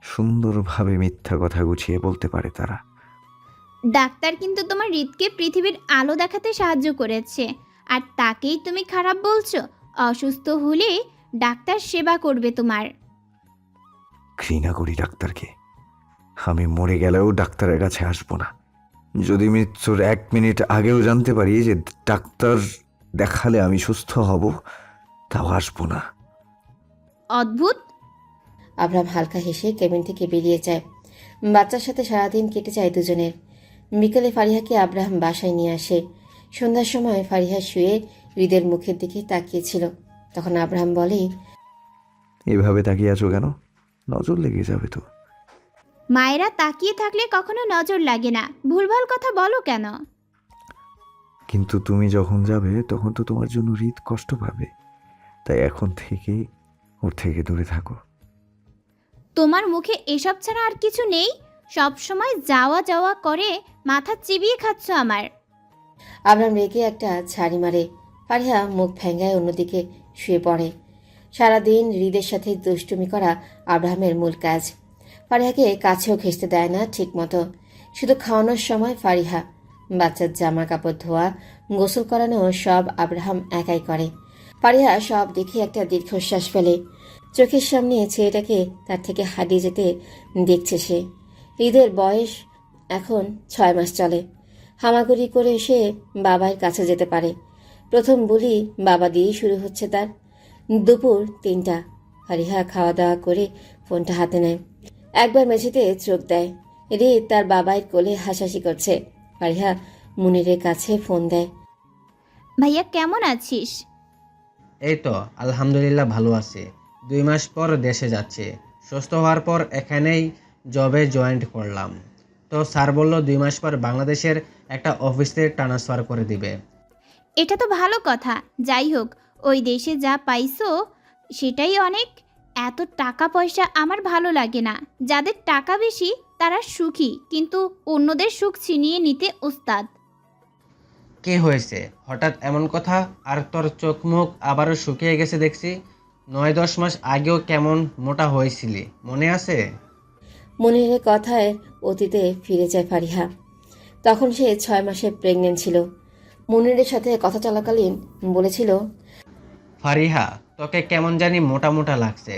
সুন্দরভাবে মিথ্যা কথা গুছিয়ে বলতে পারে তারা। ডাক্তার কিন্তু তোমার হৃদকে পৃথিবীর আলো দেখাতে সাহায্য করেছে, আর তাকেই তুমি খারাপ বলছো? অসুস্থ হলে ডাক্তার সেবা করবে তোমার। ঘৃণা করি ডাক্তারকে। আমি মরে গেলেও ডাক্তারের কাছে আসবো না। যদি মৃত্যুর 1 মিনিট আগেও জানতে পারি যে ডাক্তার দেখালে আমি সুস্থ হব, তাও আসবো না। অদ্ভুত। আব্রাহাম হালকা হেসে কেবিন থেকে বেরিয়ে যায়। বাচ্চার সাথে সারাদিন কেটে যায় দুজনের। বিকেলে ফারিহাকে আব্রাহাম বাসায় নিয়ে আসে। সন্ধ্যার সময় ফারিহা শুয়ে হৃদের মুখের দিকে তাকিয়েছিল। তখন আব্রাহাম বলে, এভাবে তাকিয়ে আছো কেন? নজর লেগে যাবে তো। মায়েরা তাকিয়ে থাকলে কখনো নজর লাগে না, ভুলভাল কথা বলো কেন? কিন্তু তুমি যখন যাবে তখন তো তোমার জন্য হৃদ কষ্ট পাবে, তাই এখন থেকে ওর থেকে দূরে থাকো। তোমার মুখে এসব ছাড়া আর কিছু নেই? সব সময় যাওয়া যাওয়া করে মাথা চিবিয়ে খাচ্ছ আমার। আব্রাহাম রেগে একটা ঝাড়ি মারে। ফারিহা মুখ ভেঙ্গায় অন্যদিকে শুয়ে পড়ে। সারাদিন হৃদের সাথে দুষ্টুমি করা আব্রাহামের মূল কাজ। ফারিহাকে কাছেও ঘেঁষতে দেয় না ঠিক মতো। শুধু খাওয়ানোর সময় ফারিহা, বাচ্চার জামা কাপড় ধোয়া, গোসল করানো সব আব্রাহাম একাই করে। ফারিহা সব দেখে একটা দীর্ঘশ্বাস ফেলে। চোখের সামনে ছেলেটাকে তার থেকে হারিয়ে যেতে দেখছে সে। হৃদের বয়স এখন 6 মাস চলে। হামাগুড়ি করে সে বাবার কাছে যেতে পারে। প্রথম বুলি বাবা দিয়েই শুরু হচ্ছে তার। দুপুর 3টা। ফারিহা খাওয়া দাওয়া করে ফোনটা হাতে নেয়। একবার মেঝেতে চোখ দেয়। হৃদ তার বাবার কোলে হাসাহাসি করছে। ফারিহা মুনিরের কাছে ফোন দেয়। ভাইয়া কেমন আছিস? এই তো আলহামদুলিল্লাহ ভালো আছি। 2 মাস পর দেশে যাচ্ছি। সুস্থ হওয়ার পর এখানেই জবে জয়েন্ট করলাম। তো স্যার বলল 2 মাস পর বাংলাদেশের একটা অফিসে ট্রান্সফার করে দিবে। এটা তো ভালো কথা। যাই হোক, ওই দেশে যা পাইছো সেটাই অনেক। এত টাকা পয়সা আমার ভালো লাগে না। যাদের টাকা বেশি তারা সুখী, কিন্তু অন্যদের সুখ ছিনিয়ে নিতে ওস্তাদ। কি হয়েছে হঠাৎ এমন কথা? আর তোর চোখ মুখ আবারও শুকিয়ে গেছে দেখছি। 9-10 মাস আগেও কেমন মোটা হয়েছিলি, মনে আছে? মুনিরের কথায় অতীতে ফিরে যায় ফারিহা। তখন সে 6 মাসে প্রেগনেন্ট ছিল। মুনিরের সাথে কথা চলাকালীন বলেছিল, ফারিহা, তোকে কেমন জানি মোটা মোটা লাগছে।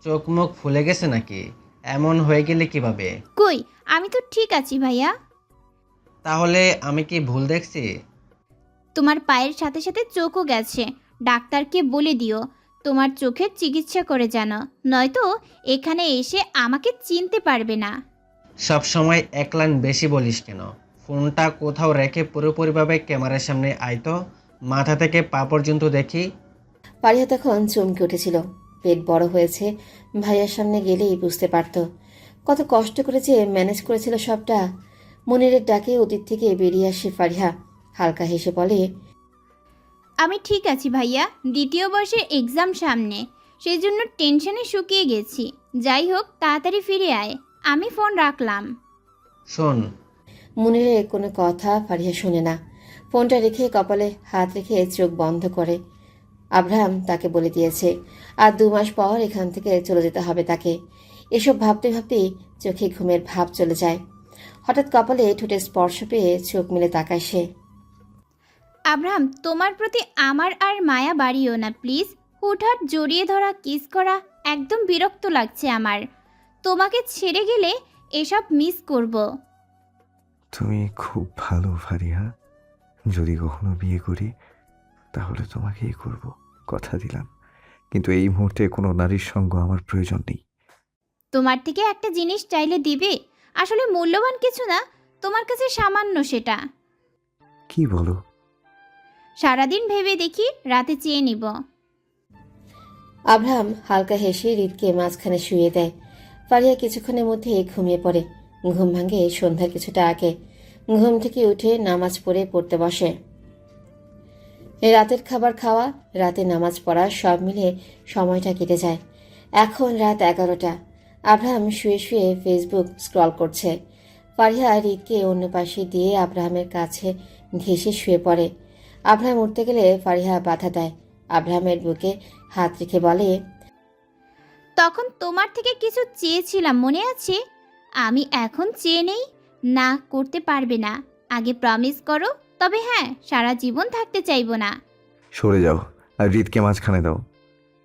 চোখ মুখ ফুলে গেছে নাকি? এমন হয়ে গেলে কিভাবে? কই, আমি তো ঠিক আছি ভাইয়া। তাহলে আমি কি ভুল দেখছি? তোমার পায়ের সাথে সাথে চোখও গেছে। ডাক্তারকে বলে দিও তোমার চোখের চিকিৎসা করে জানো, নয়তো এখানে এসে আমাকে চিনতে পারবে না। সব সময় এক লাইন বেশি বলিস কেন? ফোনটা কোথাও রেখে পুরোপুরিভাবে ক্যামেরার সামনে আয় তো, মাথা থেকে পা পর্যন্ত দেখি। ফারিহা তখন চমকে উঠেছিল। পেট বড় হয়েছে, ভাইয়ার সামনে গেলেই বুঝতে পারত। কত কষ্ট করে যে ম্যানেজ করেছিল সবটা। মুনিরের ডাকে অতীত থেকে বেরিয়ে আসে ফারিহা। হালকা হেসে বলে, আমি ঠিক আছি ভাইয়া, 2য় বর্ষের এক্সাম সামনে, সেই জন্য টেনশনে শুকিয়ে গেছি। যাই হোক, তাড়াতাড়ি ফিরে আয়। আমি ফোন রাখলাম। শোন, মুনিরের কোনো কথা ফারিহা শোনে না। ফোনটা রেখে কপালে হাত রেখে চোখ বন্ধ করে। আব্রাহাম তাকে বলে দিয়েছে আর 2 মাস পর এখান থেকে চলে যেতে হবে তাকে। এসব ভাবতে ভাবতেই চোখে ঘুমের ভাব চলে যায়। হঠাৎ কপালে ঠোঁটে স্পর্শ পেয়ে চোখ মেলে তাকায় সে। আব্রাহাম, তোমার প্রতি আমার আর মায়া বাড়িও না প্লিজ। হুটহাট জড়িয়ে ধরা, কিস করা একদম বিরক্ত লাগছে আমার। তোমাকে ছেড়ে গেলে এসব মিস করব। তুমি খুব ভালো ফারিহা। যদি কখনো বিয়ে করি তাহলে তোমাকেই করব, কথা দিলাম। কিন্তু এই মুহূর্তে কোনো নারীর সঙ্গ আমার প্রয়োজন নেই। তোমার থেকে একটা জিনিস চাইলে দিবে? আসলে মূল্যবান কিছু না, তোমার কাছে সামান্য সেটা। কি বলো? সারাদিন ভেবে দেখি, রাতে চেয়ে নিব। আব্রাহাম হালকা হেসে হৃদকে মাঝখানে শুয়ে দেয়। ফারিহা কিছুক্ষণের মধ্যে ঘুমিয়ে পড়ে। ঘুম ভাঙে সন্ধ্যার কিছুটা আগে। ঘুম থেকে উঠে নামাজ পড়তে বসে। রাতের খাবার খাওয়া, রাতে নামাজ পড়া সব মিলে সময়টা কেটে যায়। এখন রাত 11টা। আব্রাহাম শুয়ে শুয়ে ফেসবুক স্ক্রল করছে। ফারিহা হৃদকে অন্য পাশে দিয়ে আব্রাহামের কাছে ঘেঁষে শুয়ে পড়ে। আব্রাহাম উঠতে গেলে ফারিহা বাধা দেয়। আব্রাহামের বুকে হাত রেখে বলে, তখন তোমার থেকে কিছু চেয়েছিলাম, মনে আছে? আমি এখন চেয়ে নেই, না করতে পারবে না। আগে প্রমিস করো, তবে হ্যাঁ, সারা জীবন থাকতে চাইবো না। সরে যাও আর হৃদকে মাঝখানে দাও।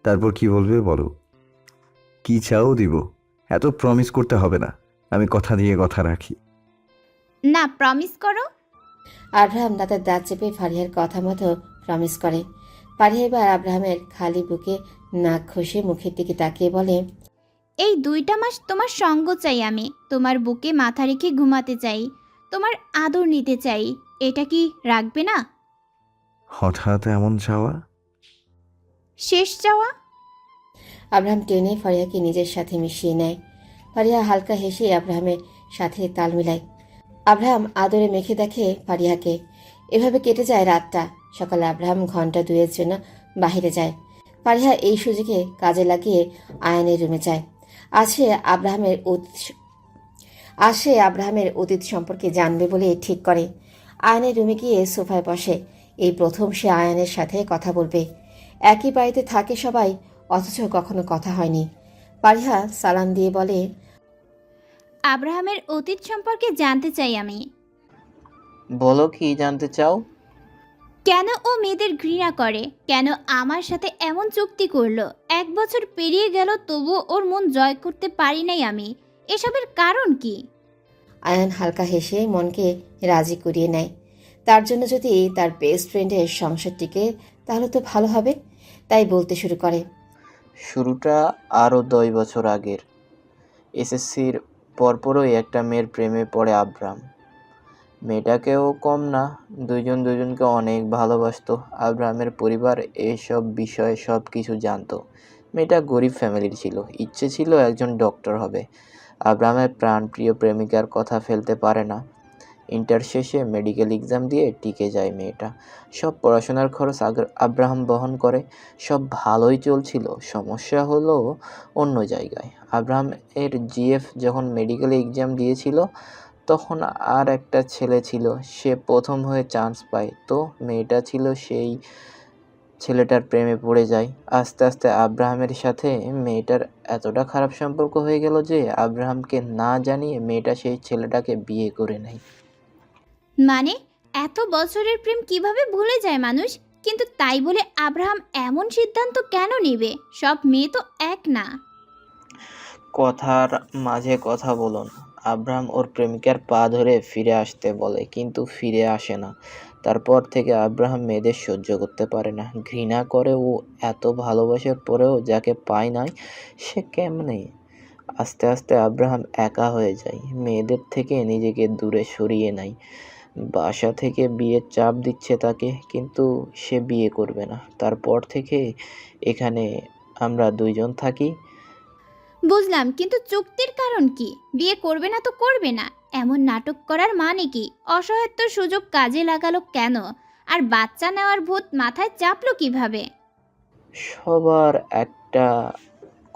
তারপর কি বলবে বলো। কি চাও দিব। এত প্রমিস করতে হবে না, আমি কথা দিয়ে কথা রাখি। না, প্রমিস করো। আব্রাহাম দাঁতের দাঁত চেপে ফারিহার কথা মতো প্রমিস করে। ফারিহা এবার আব্রাহামের খালি বুকে নাক ঘষে মুখের দিকে তাকিয়ে বলে, এই 2টা মাস তোমার সঙ্গ চাই আমি। তোমার বুকে মাথা রেখে ঘুমাতে চাই। তোমার আদর নিতে চাই, এটা কি রাখবে না? হঠাৎ এমন চাওয়া? শেষ চাওয়া। আব্রাহাম টেনে ফারিহাকে নিজের সাথে মিশিয়ে নেয়। ফারিহা হালকা হেসে আব্রাহামের সাথে তাল মিলায়। আব্রাহাম আদরে মেখে দেখে ফারিহাকে। এভাবে কেটে যায় রাতটা। সকালে আব্রাহাম ঘন্টা 2-এর জন্য বাহিরে যায়। ফারিহা এই সুযোগে কাজে লাগিয়ে আয়ানের রুমে যায়। আসে আব্রাহামের অতীত সম্পর্কে জানবে বলে ঠিক করে। আয়ানের রুমে গিয়ে সোফায় বসে। এই প্রথম সে আয়ানের সাথে কথা বলবে। একই বাড়িতে থাকে সবাই, অথচ কখনো কথা হয়নি। ফারিহা সালাম দিয়ে বলে, আব্রাহামের অতীত সম্পর্কে জানতে চাই আমি। বলো কি জানতে চাও? কেন ও মেয়েদের ঘৃণা করে? কেন আমার সাথে এমন চুক্তি করলো? 1 বছর পেরিয়ে গেল, তবুও ওর মন জয় করতে পারি নাই আমি। এসবের কারণ কি? আয়ান হালকা হেসে মনকে রাজি করিয়ে নেয়। তার জন্য যদি তার বেস্ট ফ্রেন্ডের সংসার টিকে তাহলে তো ভালো হবে। তাই বলতে শুরু করে, শুরুটা আরও 10 বছর আগের। এসএসসির পরপরই একটা মেয়ের প্রেমে পড়ে আব্রাম। মেয়েটাকেও কম না, দুজন দুজনকে অনেক ভালোবাসতো। আব্রাহামের পরিবার এসব বিষয়ে সব কিছু জানতো। মেয়েটা গরিব ফ্যামিলির ছিল, ইচ্ছে ছিল একজন ডক্টর হবে। আব্রাহামের প্রাণপ্রিয় প্রেমিকার কথা ফেলতে পারে না। ইন্টার শেষে মেডিকেল এক্সাম দিয়ে টিকে যায় মেয়েটা। সব পড়াশোনার খরচ আব্রাহাম বহন করে। সব ভালোই চলছিল, সমস্যা হলো অন্য জায়গায়। আব্রাহাম এর জিএফ যখন মেডিকেল এক্সাম দিয়েছিল, তখন আর একটা ছেলে ছিল, সে প্রথম হয়ে চান্স পায়। তো মেয়েটা ছিল সেই ছেলেটার প্রেমে পড়ে যায়। আস্তে আস্তে আব্রাহামের সাথে মেয়েটার এতটা খারাপ সম্পর্ক হয়ে গেল যে আব্রাহামকে না জানিয়ে মেয়েটা সেই ছেলেটাকে বিয়ে করে নেয়। মানে এত বছরের প্রেম কিভাবে ভুলে যায় মানুষ? কিন্তু তাই বলে আব্রাহাম এমন সিদ্ধান্ত কেন নেবে? সব মেয়ে তো এক না। কথার মাঝে কথা বলুন। আব্রাহাম ওর প্রেমিকার পা ধরে ফিরে আসতে বলে, কিন্তু ফিরে আসে না। তারপর থেকে আব্রাহাম মেয়েদের সহ্য করতে পারে না, ঘৃণা করে। ও এত ভালোবাসার পরেও যাকে পায় নাই, সে কেমনে? আস্তে আস্তে আব্রাহাম একা হয়ে যায়, মেয়েদের থেকে নিজেকে দূরে সরিয়ে নেয়। বাসা থেকে বিয়ের চাপ দিচ্ছে তাকে, কিন্তু সে বিয়ে করবে না। তারপর থেকে এখানে আমরা দুইজন থাকি। বুঝলাম, কিন্তু চুক্তির কারণ কি? বিয়ে করবে না তো করবে না, এমন নাটক করার মানে কি? অসহায়ত্বের সুযোগ কাজে লাগালো কেন? আর বাচ্চা নেওয়ার ভূত মাথায় চাপলো কিভাবে? সবার একটা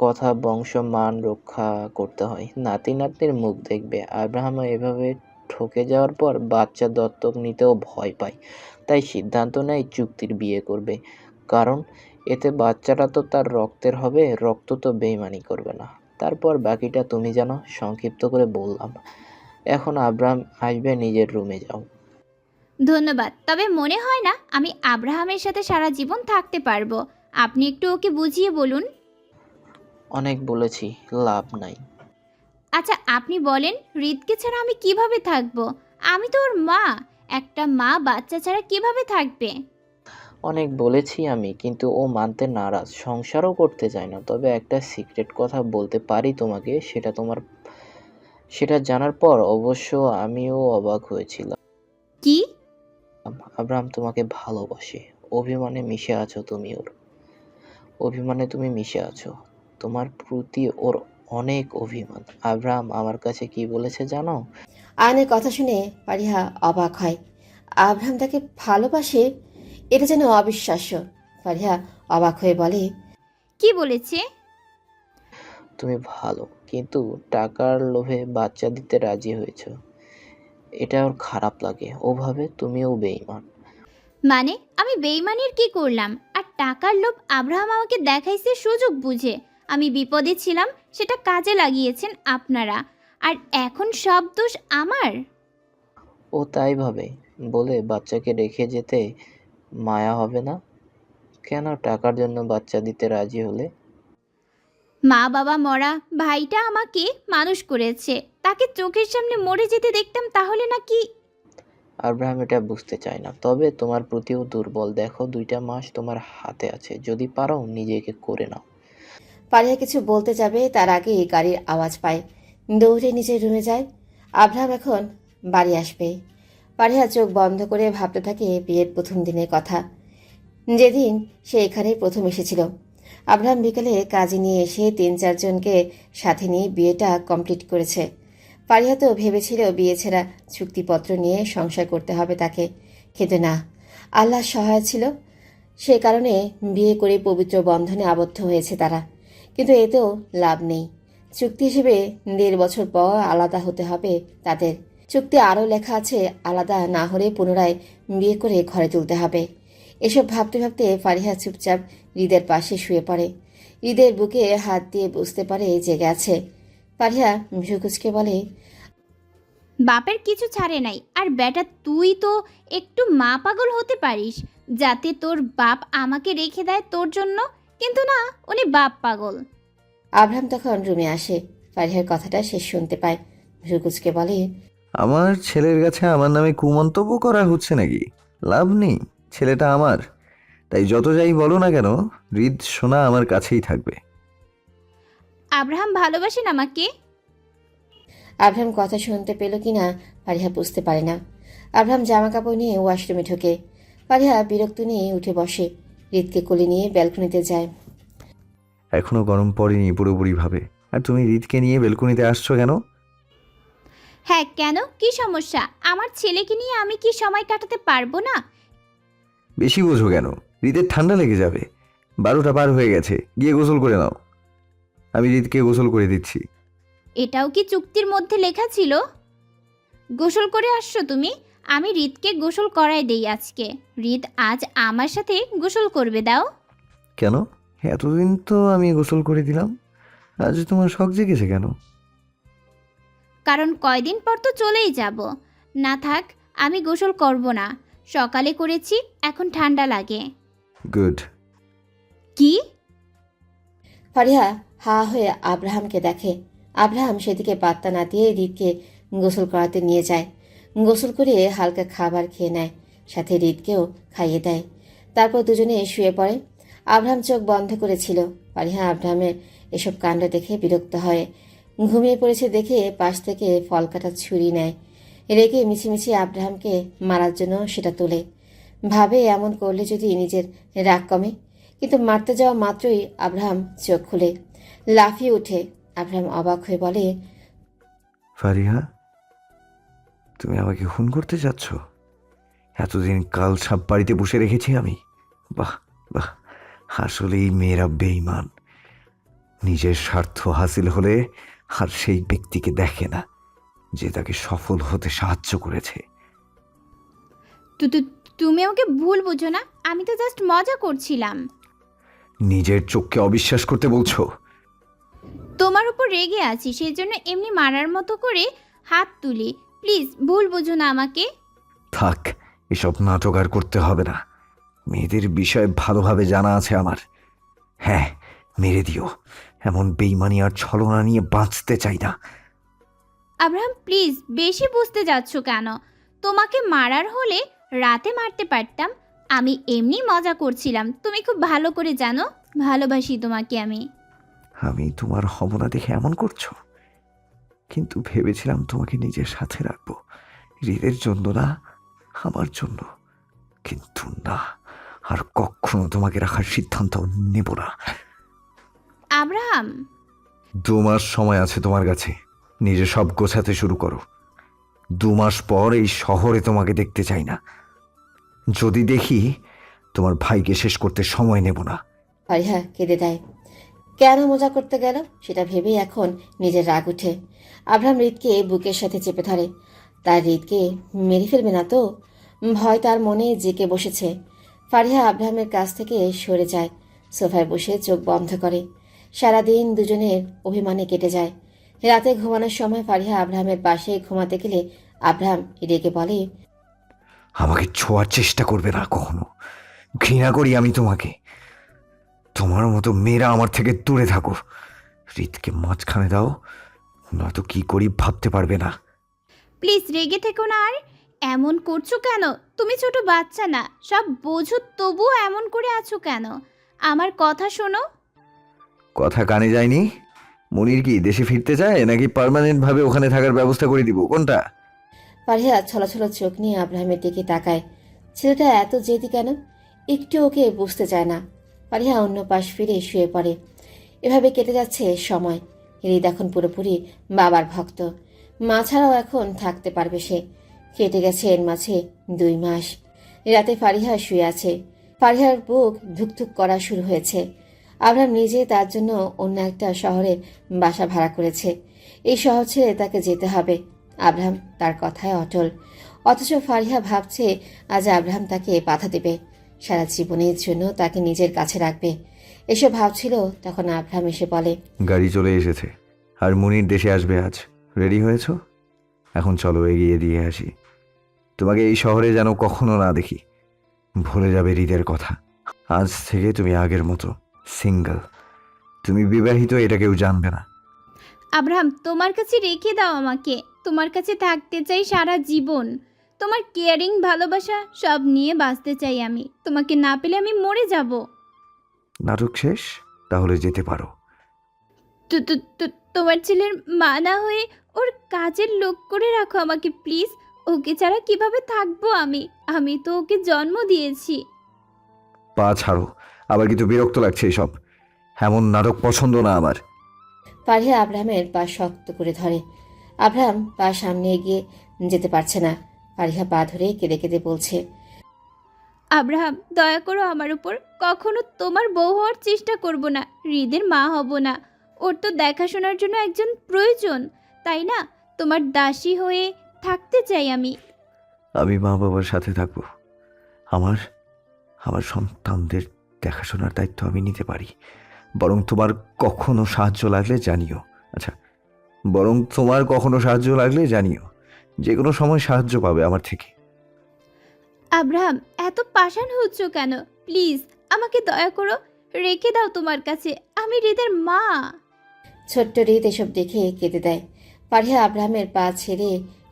কথা, বংশ মান রক্ষা করতে হয়, নাতি নাতনির মুখ দেখবে। আব্রাহাম এভাবে ঠকে যাওয়ার পর বাচ্চা দত্তক নিতেও ভয় পায়। তাই সিদ্ধান্ত নেয় চুক্তির বিয়ে করবে, কারণ এতে বাচ্চাটা তো তার রক্তের হবে, রক্ত তো বেইমানি করবে না। তারপর বাকিটা তুমি জানো, সংক্ষিপ্ত করে বললাম। এখন আব্রাহাম আসবে, নিজের রুমে যাও। ধন্যবাদ, তবে মনে হয় না আমি আব্রাহামের সাথে সারা জীবন থাকতে পারবো। আপনি একটু ওকে বুঝিয়ে বলুন। অনেক বলেছি, লাভ নাই। আচ্ছা আপনি বলেন, হৃদকে ছাড়া আমি কিভাবে থাকবো? আমি তো ওর মা। একটা মা বাচ্চা ছাড়া কিভাবে থাকবে? অনেক বলেছি আমি, কিন্তু ও মানতে নারাজ, সংসারও করতে চায় না। তবে একটা সিক্রেট কথা বলতে পারি তোমাকে, সেটা জানার পর অবশ্য আমিও অবাক হয়েছিলাম। কি? আব্রাহাম তোমাকে ভালোবাসে। অভিমানে মিশে আছো তুমি ওর। অভিমানে তুমি মিশে আছো। তোমার প্রতি ওর অনেক অভিমান। আব্রাহাম আমার কাছে কি বলেছে জানো? আয়ানের কথা শুনে ফারিহা অবাক হয়। আব্রাহাম তাকে ভালোবাসে, এটা যেন অবিশ্বাস্য। ফারিহা অবাক হয়ে বলে, কি বলেছে? তুমি ভালো, কিন্তু টাকার লোভে বাচ্চা দিতে রাজি হয়েছো। এটা ওর খারাপ লাগে। ও ভাবে তুমিও বেঈমান। মানে আমি বেইমানির কি করলাম? আর টাকার লোভ আব্রাহাম আমাকে দেখাইছে সুযোগ বুঝে। আমি বিপদে ছিলাম, সেটা কাজে লাগিয়েছেন আপনারা। আর এখন সব দোষ আমার। ও তাই ভাবে বলে বাচ্চাকে রেখে যেতে মায়া হবে না? কেন টাকার জন্য বাচ্চা দিতে রাজি হলে? মা বাবা মরা, ভাইটা আমাকে মানুষ করেছে। তাকে চোখের সামনে মরে যেতে দেখতাম তাহলে নাকি? আব্রাহাম এটা বুঝতে চায় না, তবে তোমার প্রতিও দুর্বল। দেখো 2টা মাস তোমার হাতে আছে, যদি পারো নিজেকে করে নাও। ফারিহা কিছু বলতে যাবে তার আগে গাড়ির আওয়াজ পায়। দৌড়ে নিজের রুমে যায়। আব্রাহাম এখন বাড়ি আসবে। ফারিহা চোখ বন্ধ করে ভাবতে থাকে বিয়ের প্রথম দিনের কথা, যেদিন সে এখানেই প্রথম এসেছিল। আব্রাহাম বিকেলে কাজে নিয়ে এসে 3-4 জনকে সাথে নিয়ে বিয়েটা কমপ্লিট করেছে। ফারিহা তো ভেবেছিল বিয়ে ছাড়া চুক্তিপত্র নিয়ে সংসার করতে হবে তাকে, কিন্তু না, আল্লাহ সহায় ছিল। সে কারণে বিয়ে করে পবিত্র বন্ধনে আবদ্ধ হয়েছে তারা। কিন্তু এতেও লাভ নেই। চুক্তি হিসেবে 1.5 বছর পর আলাদা হতে হবে তাদের। চুক্তি আরও লেখা আছে আলাদা না হলে পুনরায় বিয়ে করে ঘরে তুলতে হবে। এসব ভাবতে ভাবতে ফারিহা চুপচাপ হৃদের পাশে শুয়ে পড়ে। হৃদের বুকে হাত দিয়ে বুঝতে পারে জেগে আছে। ফারিহা ভ্রুকুচকে বলে, বাপের কিছু ছাড়ে নাই। আর বেটা তুই তো একটু মা পাগল হতে পারিস, যাতে তোর বাপ আমাকে রেখে দেয় তোর জন্য, কিন্তু না, উনি বাপ পাগল। আব্রাহাম তখন রুমে আসে। ফারিহার কথাটা শেষ শুনতে পায়। ভ্রুকুচকে বলে, আমার ছেলের কাছে আমার নামে কুমন্তব্য করা হচ্ছে নাকি? লাভ নেই, ছেলেটা আমার। তাই যত যাই বলো না কেন, হৃদ সোনা আমার কাছেই থাকবে। আব্রাহাম ভালোবাসেন আমাকে? আব্রাহাম কথা শুনতে পেল কিনা ফারিহা বুঝতে পারে না। আব্রাহাম জামা কাপড় নিয়ে ওয়াশরুমে ঢোকে। ফারিহা বিরক্ত নিয়ে উঠে বসে। হৃদকে কোলে নিয়ে ব্যালকনিতে যায়। এখনো গরম পড়েনি পুরোপুরিভাবে, আর তুমি হৃদকে নিয়ে বেলকনিতে আসছো কেন? হ্যাঁ, কেন? কি সমস্যা? আমার ছেলেকে নিয়ে আমি কি সময় কাটাতে পারবো না? বেশি বোঝো কেন? হৃদের ঠান্ডা লেগে যাবে। 12টা পার হয়ে গেছে, গিয়ে গোসল করে নাও। আমি হৃদকে গোসল করে দিচ্ছি। এটাও কি চুক্তির মধ্যে লেখা ছিল? গোসল করে আসছো তুমি? আমি হৃদকে গোসল করাই দেই আজকে। হৃদ আজ আমার সাথে গোসল করবে, দাও। কেন? এতদিন তো আমি গোসল করে দিলাম, আজ তোমার শখ জেগেছে কেন? কারণ কয়দিন পর তো চলেই যাব। না থাক, আমি গোসল করব না। সকালে করেছি, এখন ঠান্ডা লাগে। গুড। কি? ফারিহা হা হয়ে আব্রাহামকে দেখে। আব্রাহাম সেদিকে পাত্তা না দিয়ে হৃদকে গোসল করাতে নিয়ে যায়। গোসল করে হালকা খাবার খেয়ে নেয়, সাথে হৃদকেও খাইয়ে দেয়। তারপর দুজনে শুয়ে পড়ে। আব্রাহাম চোখ বন্ধ করেছিল। ফারিহা আব্রাহামের এসব কাণ্ড দেখে বিরক্ত হয়। ঘুমিয়ে পড়েছে দেখে পাশ থেকে ফল কাটার ছুরি নেয়। রেগে মিছিমিছি আব্রাহামকে মারার জন্য সেটা তোলে। ভাবে এমন করলে যদি নিজের রাগ কমে, কিন্তু মারতে যাওয়া মাত্রই আব্রাহাম চোখ খুলে লাফিয়ে ওঠে। আব্রাহাম অবাক হয়ে বলে, ফারিহা, তুমি আমাকে খুন করতে যাচ্ছ? এতদিন কাল সাপ বাড়িতে বসে রেখেছি আমি। বাহ বাহ, আসলেই মেয়েরা বেঈমান। নিজের স্বার্থ হাসিল হলে আর সেই ব্যক্তিকে দেখে না যে তাকে সফল হতে সাহায্য করেছে। তুমি আমাকে ভুল বুঝো না, আমি তো জাস্ট মজা করছিলাম। নিজের চোখকে অবিশ্বাস করতে বলছো? তোমার উপর রেগে আছি, সেই জন্য এমনি মারার মতো করে হাত তুলি। প্লিজ ভুল বুঝো না আমাকে। থাক, এসব নাটক আর করতে হবে না। মেয়েদের বিষয়ে ভালোভাবে জানা আছে আমার। হ্যাঁ, মেরে দিও। এমন বেইমানি আর ছলনা নিয়ে বাঁচতে চাই না। আব্রাহাম প্লিজ, বেশি বুঝতে যাচ্ছ কেন? তোমাকে মারার হলে রাতে মারতে পারতাম। আমি এমনি মজা করছিলাম, তুমি খুব ভালো করে জানো ভালোবাসি তোমাকে আমি। আমি তোমার হব না দেখে এমন করছো? কিন্তু ভেবেছিলাম তোমাকে নিজের সাথে রাখবো, হৃদের জন্য না, আমার জন্য। কিন্তু না, আর কখনো তোমাকে রাখার সিদ্ধান্ত নেব না। আব্রাহাম, 2 মাস সময় আছে তোমার কাছে, নিজে সব গোছাতে শুরু করো। 2 মাস পর এই শহরে তোমাকে দেখতে চাই না। যদি দেখি, তোমার ভাইকে শেষ করতে সময় নেব না। ফারিহা কেঁদে দেয়। কেন মজা করতে গেল সেটা ভেবেই এখন নিজের রাগ উঠে। আব্রাহাম হৃদকে বুকের সাথে চেপে ধরে। তার হৃদকে মেরে ফেলবে না তো? ভয় তার মনে জেঁকে বসেছে। ফারিহা আব্রাহামের কাছ থেকে সরে যায়, সোফায় বসে চোখ বন্ধ করে। সারাদিন দুজনের অভিমানে কেটে যায়। রাতে ঘুমানোর সময় ফারিহা আব্রাহামের পাশে ঘুমাতে গেলে আব্রাহাম রেগে বলে, আমাকে ছোঁয়ার চেষ্টা করবে না কখনো। ঘৃণা করি আমি তোমাকে। তোমার মতো মেয়েরা আমার থেকে দূরে থাকো। হৃদকে মাঝখানে দাও, নয়তো কি করি ভাবতে পারবে না। প্লিজ রেগে থেকো না। আর এমন করছো কেন? তুমি ছোট বাচ্চা না, সব বোঝো, তবুও এমন করে আছো কেন? আমার কথা শোনো। কথা কানে যায়নি? মনির কি দেশে ফিরতে চায়, নাকি পার্মানেন্ট ভাবে ওখানে থাকার ব্যবস্থা করে দিব? কোনটা? ফারিহা ছলছল চোখ নিয়ে আব্রাহামের দিকে তাকায়। ছেলেটা এত জেদি কেন? একটু ওকে বুঝতে চায় না। ফারিহা অন্য পাশ ফিরে শুয়ে পড়ে। এভাবে কেটে যাচ্ছে সময়। হৃদ এখন পুরোপুরি বাবার ভক্ত। মা ছাড়াও এখন থাকতে পারবে সে। কেটে গেছে এর মাঝে 2 মাস। রাতে ফারিহা শুয়ে আছে। ফারিহার বুক ধুকধুক করা শুরু হয়েছে। আব্রাহাম নিজে তার জন্য অন্য একটা শহরে বাসা ভাড়া করেছে। এই শহর ছেড়ে তাকে যেতে হবে। আব্রাহাম তার কথায় অটল। অথচ ফারিহা ভাবছে আজ আব্রাহাম তাকে বাধা দেবে, সারা জীবনের জন্য তাকে নিজের কাছে রাখবে। এসব ভাবছিল তখন আব্রাহাম এসে বলে, গাড়ি চলে এসেছে আর মুনির দেশে আসবে আজ। রেডি হয়েছো? এখন চলো এগিয়ে দিয়ে আসি। তোমাকে এই শহরে যেন কখনো না দেখি। ভুলে যাবে হৃদের কথা। আজ থেকে তুমি আগের মতো সিঙ্গেল। তুমি বিবাহিত, এটা কেউ জানবে না। আব্রাহাম, তোমার কাছে রেখে দাও আমাকে। তোমার কাছে থাকতে চাই সারা জীবন। তোমার কেয়ারিং, ভালোবাসা সব নিয়ে বাঁচতে চাই আমি। তোমাকে না পেলে আমি মরে যাব। নাটক শেষ? তাহলে যেতে পারো। তোমার ছেলের মা না হয়ে ওর কাজের লোক করে রাখো আমাকে প্লিজ। ওকে ছাড়া কিভাবে থাকবো আমি? আমি তো ওকে জন্ম দিয়েছি। পা ছাড়ো। আবার কিন্তু বিরক্ত লাগছে এসব। এমন নাটক পছন্দ না আমার। ফারিহা আব্রাহামের পা শক্ত করে ধরে। আব্রাহাম পা সামনে এগিয়ে যেতে পারছে না। ফারিহা পা ধরে কেঁদে কেঁদে বলছে, আব্রাহাম, দয়া করো আমার উপর। কখনো তোমার বউ হওয়ার চেষ্টা করব না, হৃদের মা হব না। ওর তো দেখাশোনার জন্য একজন প্রয়োজন, তাই না? তোমার দাসী হয়ে থাকতে চাই আমি। আমি মা বাবার সাথে থাকবো। আমার আমার সন্তানদের দেখাশোনার দায়িত্ব আমি নিতে পারি। বরং তোমার কখনো সাহায্য লাগলে জানিও। আচ্ছা, বরং তোমার কখনো সাহায্য লাগলে জানিও। যে কোনো সময় সাহায্য পাবে আমার থেকে। আব্রাহাম, এত পাষাণ হচ্ছ কেন? প্লিজ আমাকে দয়া করো, রেখে দাও তোমার কাছে। আমি হৃদের মা। ছোট্ট হৃদ এসব দেখে কেঁদে দেয়। ফারিহা আব্রাহামের পা ছেড়ে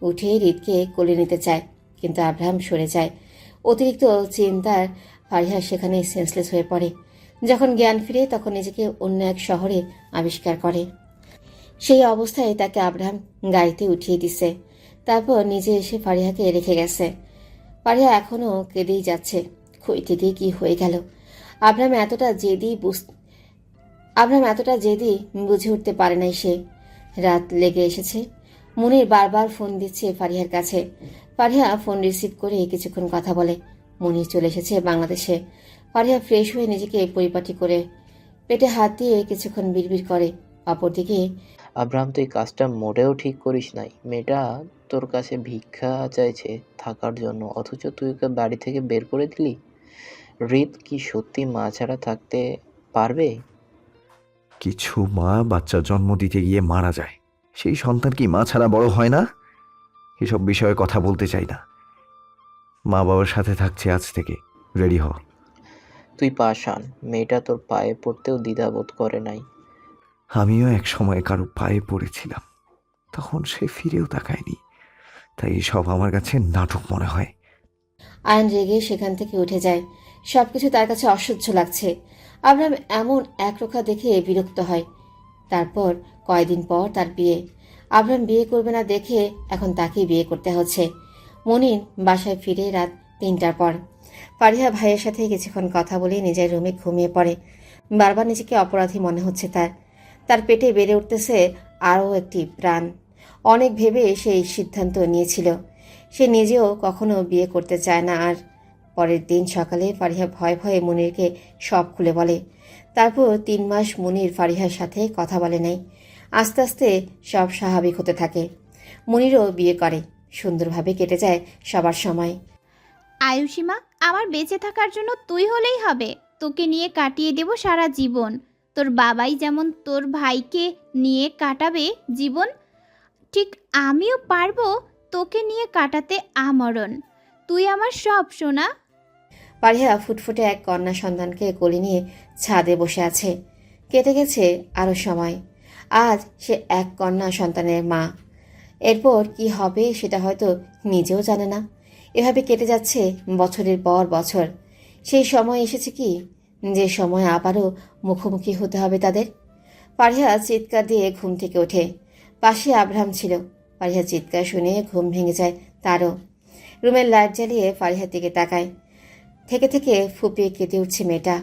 উঠে হৃদকে কোলে নিতে চায়, কিন্তু আব্রাহাম সরে যায়। অতিরিক্ত চিন্তার ফারিহা সেখানে সেন্সলেস হয়ে পড়ে। যখন জ্ঞান ফিরে তখন নিজেকে অন্য এক শহরে আবিষ্কার করে। সেই অবস্থায় তাকে আব্রাহাম গাড়িতে উঠিয়ে দিছে। তারপর নিজে এসে ফারিহাকে রেখে গেছে। ফারিহা এখনও কেঁদেই যাচ্ছে। ক্ষয়িতে দিয়ে কি হয়ে গেল? আব্রাহাম এতটা জেদি বুঝে উঠতে পারে নাই সে। রাত লেগে এসেছে। মুনির বারবার ফোন দিচ্ছে ফারিহার কাছে। ফারিহা ফোন রিসিভ করে কিছুক্ষণ কথা বলে। মুনির চলে এসেছে বাংলাদেশে। ফারিহা ফ্রেশ হয়ে নিজেকে পরিপাটি করে পেটে হাত দিয়ে কিছুক্ষণ বিড়বিড় করে। অপরদিকে আব্রাহাম, তুই কাজটা মোটেও ঠিক করিস নাই। মেয়েটা তোর কাছে ভিক্ষা চাইছে থাকার জন্য, অথচ তুই ওকে বাড়ি থেকে বের করে দিলি। হৃদ কি সত্যি মা ছাড়া থাকতে পারবে? কিছু মা বাচ্চা জন্ম দিতে গিয়ে মারা যায়। সেই সন্তান কি মা ছাড়া বড় হয় না? এসব বিষয়ে কথা বলতে চাই না। মা বাবার সাথে থাকছে আজ থেকে। রেডি হ। তুই পাষাণ। মেয়েটা তোর পায়ে পড়তেও দ্বিধাবোধ করে নাই। আমিও এক সময় কারো পায়ে পড়েছিলাম, তখন সে ফিরেও তাকায়নি। তাই সব আমার কাছে নাটক মনে হয়। আয়ন রেগে সেখান থেকে উঠে যায়। সবকিছু তার কাছে অসহ্য লাগছে। আব্রাহাম এমন একরোখা দেখে বিরক্ত হয়। তারপর কয়েকদিন পর তার বিয়ে। আব্রাহাম বিয়ে করবে না দেখে এখন তাকেই বিয়ে করতে হচ্ছে। মনির বাসায় ফিরে রাত 3টার পর। ফারিহা ভাইয়ের সাথে কিছুক্ষণ কথা বলে নিজের রুমে ঘুমিয়ে পড়ে। বারবার নিজেকে অপরাধী মনে হচ্ছে তার পেটে বেড়ে উঠতেছে আরও একটি প্রাণ। অনেক ভেবে সেই সিদ্ধান্ত নিয়েছিল। সে নিজেও কখনো বিয়ে করতে চায় না আর। পরের দিন সকালে ফারিহা ভয়ে ভয়ে মুনিরকে সব খুলে বলে। তারপর 3 মাস মুনির ফারিহার সাথে কথা বলে নাই। আস্তে আস্তে সব স্বাভাবিক হতে থাকে। মুনিরও বিয়ে করে। সুন্দরভাবে কেটে যায় সবার সময়। আয়ুষিমা, আমার বেঁচে থাকার জন্য তুই হলেই হবে। তোকে নিয়ে কাটিয়ে দেব সারা জীবন। তোর বাবাই যেমন তোর ভাইকে নিয়ে কাটাবে জীবন, ঠিক আমিও পারবো তোকে নিয়ে কাটাতে আমরণ। তুই আমার সব, সোনা। ফারিহা ফুটফুটে এক কন্যা সন্তানকে কোলে নিয়ে ছাদে বসে আছে। কেটে গেছে আরও সময়। আজ সে এক কন্যা সন্তানের মা। এরপর কি হবে সেটা হয়তো নিজেও জানে না। এভাবে কেটে যাচ্ছে বছরের পর বছর। সেই সময় এসেছে কি, যে সময় আবারও মুখোমুখি হতে হবে তাদের। ফারিহা চিৎকার দিয়ে ঘুম থেকে ওঠে। পাশে আব্রাহাম ছিল। ফারিহা চিৎকার শুনে ঘুম ভেঙে যায় তারও। রুমের লাইট জ্বালিয়ে ফারিহার দিকে তাকায়। থেকে থেকে ফুপিয়ে কেঁদে উঠছে মেয়েটা।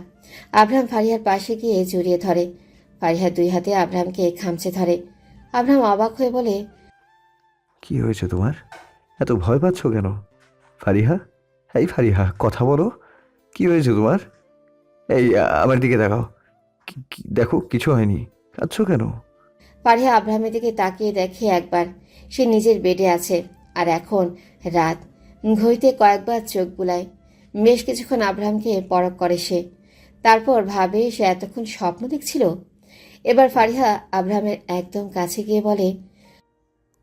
আব্রাহাম ফারিহার পাশে গিয়ে জড়িয়ে ধরে। ফারিহা 2 হাতে আব্রাহামকে খামচে ধরে। আব্রাহাম অবাক হয়ে বলে, কি হয়েছে তোমার? এত ভয় পাচ্ছ কেন ফারিহা? এই ফারিহা, কথা বলো। কি হয়েছে তোমার? এই আমার দিকে তাকাও। দেখো, কিছু হয়নি। কাঁদছো কেন? ফারিহা আব্রাহামের দিকে তাকিয়ে দেখে একবার সে নিজের বেডে আছে, আর এখন রাত। ঘড়িতে কয়েকবার চোখ বুলায়। বেশ কিছুক্ষণ আব্রাহামকে পরখ করে সে। তারপর ভাবে সে এতক্ষণ স্বপ্ন দেখছিল। এবার ফারিহা আব্রাহামের একদম কাছে গিয়ে বলে,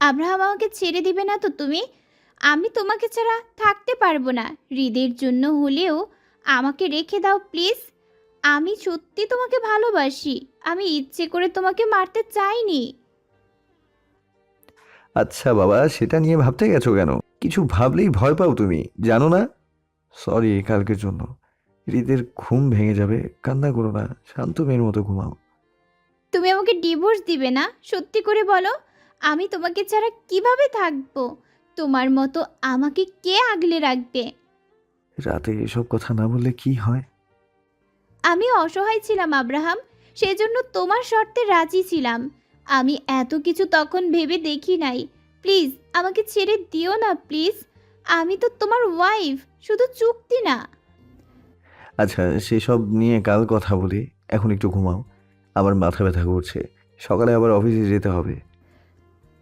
আব্রাহাম আমাকে ছেড়ে দিবে না তো তুমি? আমি তোমাকে ছাড়া থাকতে পারবো না। হৃদের জন্য হলেও আমাকে রেখে দাও প্লিজ। আমি সত্যি তোমাকে ভালোবাসি। আমি ইচ্ছে করে তোমাকে মারতে চাইনি। আচ্ছা বাবা, সেটা নিয়ে ভাবতে গেছো কেন? কিছু ভাবলেই ভয় পাও তুমি, জানো না? সরি কালকের জন্য। হৃদের ঘুম ভেঙে যাবে, কান্না করো না, শান্ত মেয়ের মতো ঘুমাও। তুমি আমাকে ডিভোর্স দিবে না? সত্যি করে বলো। আমি তোমাকে ছাড়া কিভাবে থাকবো? তোমার মতো আমাকে কে আগলে রাখবে? রাতে এসব কথা না বললে কি হয়? আমি অসহায় ছিলাম আব্রাহাম, সেজন্য তোমার শর্তে রাজি ছিলাম। আমি এত কিছু তখন ভেবে দেখি নাই। প্লিজ আমাকে ছেড়ে দিও না প্লিজ। আমি তো তোমার ওয়াইফ, শুধু চুক্তি না। আচ্ছা, সেসব নিয়ে কাল কথা বলি, এখন একটু ঘুমাও। আমার মাথা ব্যথা করছে, সকালে আবার অফিসে যেতে হবে।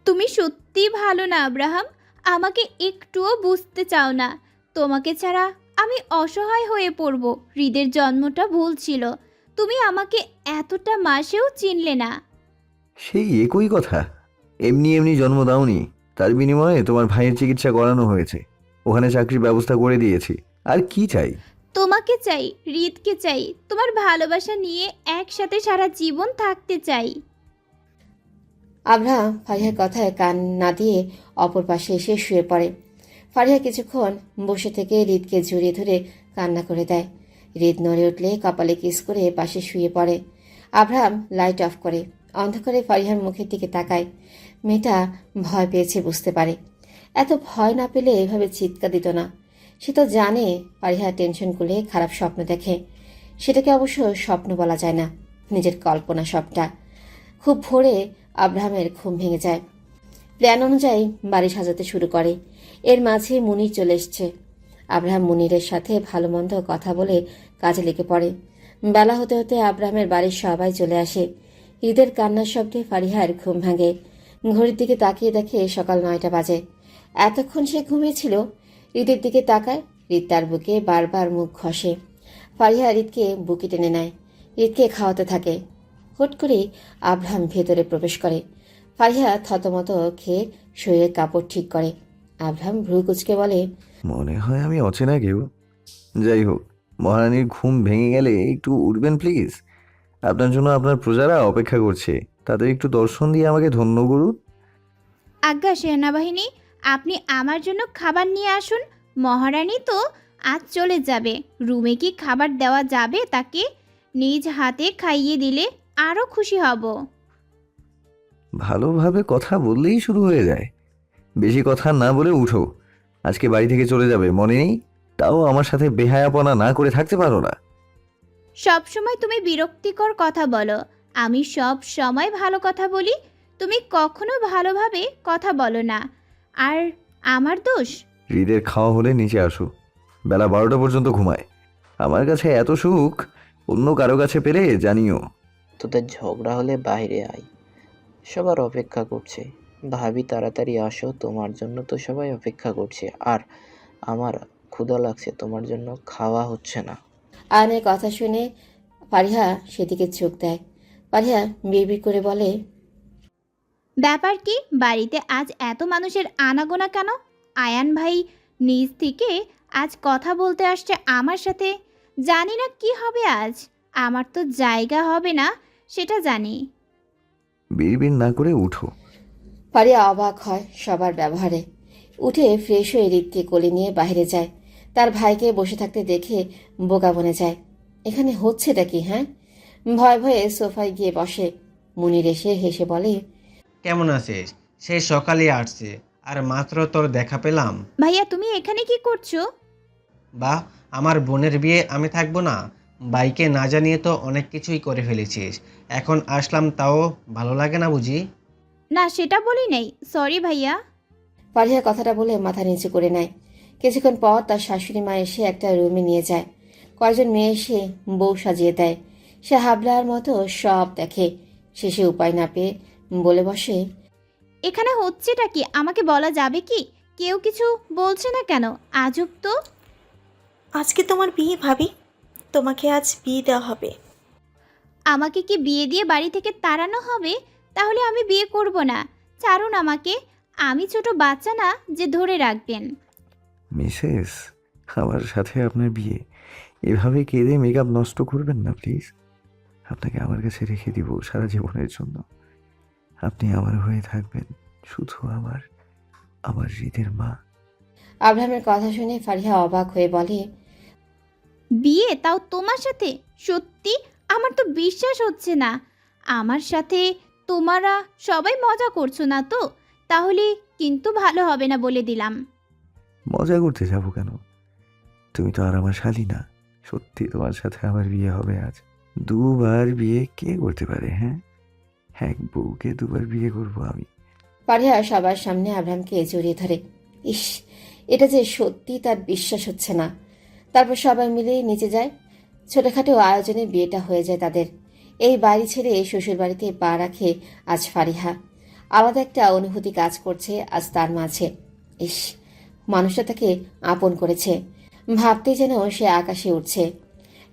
তুমি সত্যি ভালো না আব্রাহাম, আমাকে একটুও বুঝতে চাও না। তোমাকে ছাড়া আমি অসহায় হয়ে পড়ব। হৃদের জন্মটা ভুল ছিল, তুমি আমাকে এতটা মাসেও চিনলে না। সেই একই কথা। এমনি এমনি জন্ম দাওনি, তার বিনিময়ে তোমার ভাইয়ের চিকিৎসা করানো হয়েছে, ওখানে চাকরির ব্যবস্থা করে দিয়েছি। আর কি চাই? তোমাকে চাই, হৃদকে চাই, তোমার ভালোবাসা নিয়ে একসাথে সারা জীবন থাকতে চাই। আব্রাহাম ফারিহার কথায় কান না দিয়ে অপর পাশে এসে শুয়ে পড়ে। ফারিহা কিছুক্ষণ বসে থেকে হৃদকে জড়িয়ে ধরে কান্না করে দেয়। হৃদ নড়ে উঠলে কপালে কিস করে পাশে শুয়ে পড়ে। আব্রাহাম লাইট অফ করে অন্ধকারে ফারিহার মুখের দিকে তাকায়। মেয়েটা ভয় পেয়েছে বুঝতে পারে। এত ভয় না পেলে এভাবে চিৎকার দিত না। সে তো জানে ফারিহা টেনশন করলে খারাপ স্বপ্ন দেখে। সেটাকে অবশ্য স্বপ্ন বলা যায় না, নিজের কল্পনা সবটা। খুব ভোরে আব্রাহামের ঘুম ভেঙে যায়। প্ল্যান অনুযায়ী বাড়ি সাজাতে শুরু করে। এর মাঝে মুনির চলে এসছে। আব্রাহাম মুনিরের সাথে ভালো মন্দ কথা বলে কাজে লেগে পড়ে। বেলা হতে হতে আব্রাহামের বাড়ির সবাই চলে আসে। ঈদের কান্নার শব্দে ফারিহার ঘুম ভাঙে। ঘড়ির দিকে তাকিয়ে দেখে সকাল 9টা বাজে। এতক্ষণ সে ঘুমিয়েছিল। ঈদের দিকে তাকায়, ঈদ তার বুকে বারবার মুখ ঘষে। ফারিহা ঈদকে বুকে টেনে নেয়, ঈদকে খাওয়াতে থাকে। হুট করে আব্রাহাম ভেতরে প্রবেশ করে। ফারিহা থতমত খেয়ে শরীরের কাপড় ঠিক করে। আব্রাহাম ভ্রু কুচকে বলে, মনে হয় আমি অচেনা কেউ। যাই হোক, মহারানীর ঘুম ভেঙে গেলে একটু উঠবেন প্লিজ। আপনার জন্য আপনার প্রজারা অপেক্ষা করছে, তাদের একটু দর্শন দিয়ে আমাকে ধন্য করুন। আজ্ঞা সেনাবাহিনী, আপনি আমার জন্য খাবার নিয়ে আসুন। মহারানী তো আজ চলে যাবে। রুমে কি খাবার দেওয়া যাবে তাকে? নিজ হাতে খাইয়ে দিলে আরও খুশি হব। ভালোভাবে কথা বললেই শুরু হয়ে যায়। বেশি কথা না বলে উঠো, আজকে বাড়ি থেকে চলে যাবে মনে নেই? তাও আমার সাথে বেহায়াপনা না করে থাকতে পারো না? সব সময় তুমি বিরক্তিকর কথা বলো। আমি সব সময় ভালো কথা বলি, তুমি কখনো ভালোভাবে কথা বলো না। আর আমার দোষ? হৃদের খাওয়া হলে নিচে আসো। বেলা 12টা পর্যন্ত ঘুমায়। আমার কাছে এত সুখ অন্য কারো কাছে পেলে জানিও। তোদের ঝগড়া হলে বাইরে আয়, সবার অপেক্ষা করছে। ভাবি তাড়াতাড়ি আসো, তোমার জন্য তো সবাই অপেক্ষা করছে। আর আমার ক্ষুধা লাগছে, তোমার জন্য খাওয়া হচ্ছে না। আয়নের কথা শুনে ফারিহা সেদিকে চোখ দেয়। ফারিহা বিড়বিড় করে বলে, ব্যাপার কি? বাড়িতে আজ এত মানুষের আনাগোনা কেন? আয়ান ভাই নিজ থেকে আজ কথা বলতে আসছে আমার সাথে। জানি না কি হবে আজ। আমার তো জায়গা হবে না, সেটা জানি। বিড়বিড় না করে উঠো। ফারিহা অবাক হয় সবার ব্যবহারে। উঠে ফ্রেশ হয়ে হৃদকে কোলে নিয়ে বাইরে যায়। তার ভাইকে বসে থাকতে দেখে বোকা বনে যায়। এখানে হচ্ছেটা কি? হ্যাঁ, ভয়ে ভয়ে সোফায় গিয়ে বসে। মুনির এসে হেসে বলে, কেমন আছিস? সেই সকালে আসছে, আর মাত্র তোর দেখা পেলাম। ভাইয়া তুমি এখানে কি করছো? বাহ, আমার বোনের বিয়ে আমি থাকবো না? বাইকে না জানিয়ে তো অনেক কিছুই করে ফেলেছিস, এখন আসলাম তাও ভালো লাগে না বুঝি? না সেটা বলি নাই, সরি ভাইয়া। ফারিহা কথাটা বলে মাথা নিচু করে নেয়। কিছুক্ষণ পর তার শাশুড়ি মা এসে একটা রুমে নিয়ে যায়। কয়েকজন মেয়ে এসে বউ সাজিয়ে দেয়। সে হাবলার মতো সব দেখে। শেষে উপায় না পেয়ে বলে বসে, এখানে হচ্ছেটা কি আমাকে বলা যাবে কি? কেউ কিছু বলছে না কেন? আজব তো। আজকে তোমার বিয়ে ভাবি, তোমাকে আজ বিয়ে দেওয়া হবে। আমাকে কি বিয়ে দিয়ে বাড়ি থেকে তাড়ানো হবে? তাহলে আমি বিয়ে করব না। ছাড়ুন আমাকে। আমি ছোট বাচ্চা না যে ধরে রাখবেন। মিসেস, আমার সাথে আপনার বিয়ে, এভাবে কেঁদে মেকআপ নষ্ট করবেন না প্লিজ। আপনাকে আমার কাছে রেখে দিব সারা জীবনের জন্য। আপনি আমার হয়ে থাকবেন, শুধু আমার, আমার হৃদের মা। আব্রাহামের কথা শুনে ফারিহা অবাক হয়ে বলে, বিয়ে তাও তোমার সাথে? সত্যি আমার তো বিশ্বাস হচ্ছে না। আমার সাথে তোমরা সবাই মজা করছো না তো? তাহলে কিন্তু ভালো হবে না বলে দিলাম। মজা করতে যাব কেন? তুমি তো আর আমার শালি না। সত্যি তোমার সাথে আমার বিয়ে হবে আজ। দুবার বিয়ে কে করতে পারে? হ্যাঁ, এক বউকে দুবার বিয়ে করব আমি। ফারিহা সবার সামনে আব্রাহামকে জড়িয়ে ধরে। ইস, এটা যে সত্যি তার বিশ্বাস হচ্ছে না। তারপর সবাই মিলে নিচে যায়। ছোটখাটো আয়োজনে বিয়েটা হয়ে যায় তাদের। এই বাড়ি ছেড়ে শ্বশুর বাড়িতে পা রাখে আজ ফারিহা। আলাদা একটা অনুভূতি কাজ করছে আজ তার মাঝে। ইস, মানুষটা তাকে আপন করেছে। ভাবতে যেন সে আকাশে উঠছে।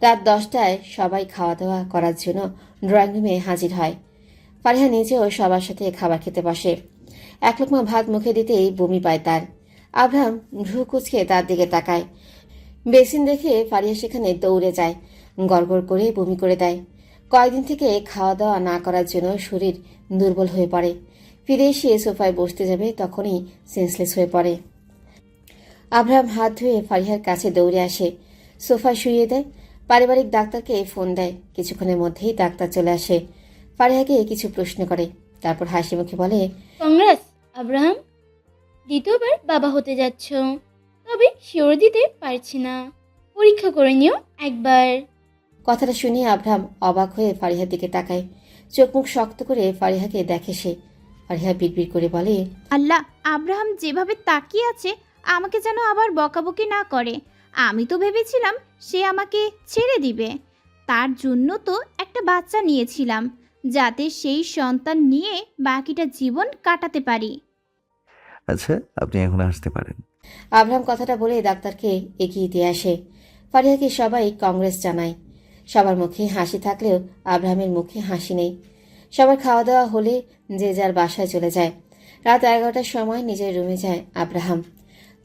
রাত 10টায় সবাই খাওয়া দাওয়া করার জন্য ড্রয়িং রুমে হাজির হয়। ফারিহা নিজেও সবার সাথে খাবার খেতে বসে। এক লোকমা ভাত মুখে দিতেই বমি পায় তার। আব্রাহাম ভ্রু কুচকে তার দিকে তাকায়। বেসিন দেখে ফারিহা সেখানে দৌড়ে যায়, গড়গড় করে বমি করে দেয়। কয়েকদিন থেকে খাওয়া দাওয়া না করার জন্য শরীর দুর্বল হয়ে পড়ে। ফিরে এসে সোফায় বসতে যাবে তখনই সেন্সলেস হয়ে পড়ে। আব্রাহাম হাত ধুয়ে ফারিহার কাছে দৌড়ে আসে, সোফায় শুইয়ে দেয়। পারিবারিক ডাক্তারকে ফোন দেয়। কিছুক্ষণের মধ্যেই ডাক্তার চলে আসে। ফারিহাকে কিছু প্রশ্ন করে, তারপর হাসি মুখে বলে, কংগ্রেস আব্রাহাম, দ্বিতীয়বার বাবা হতে যাচ্ছ। তবে শিওর দিতে পারছি না, পরীক্ষা করে নিও একবার। কথাটা শুনে আব্রাহাম অবাক হয়ে ফারিহার দিকে তাকায়। চোখ মুখ শক্ত করে ফারিহাকে দেখে সে। ফারিহা বিড়বিড় করে বলে, আল্লাহ, আব্রাহাম যেভাবে তাকিয়ে আছে আমাকে যেন আবার বকাবকি না করে। আমি তো ভেবেছিলাম সে আমাকে ছেড়ে দিবে। তার জন্য তো একটা বাচ্চা নিয়েছিলাম, যাতে সেই সন্তান নিয়ে বাকিটা জীবন কাটাতে পারি। আচ্ছা, আপনি এখন আসতে পারেন। আব্রাহাম কথাটা বলে ডাক্তারকে এগিয়ে দিয়ে আসে। ফারিহাকে সবাই কংগ্রেস জানায়। সবার মুখে হাসি থাকলেও আব্রাহামের মুখে হাসি নেই। সবার খাওয়া দাওয়া হলে যে যার বাসায় চলে যায়। রাত 11টার সময় নিজের রুমে যায় আব্রাহাম।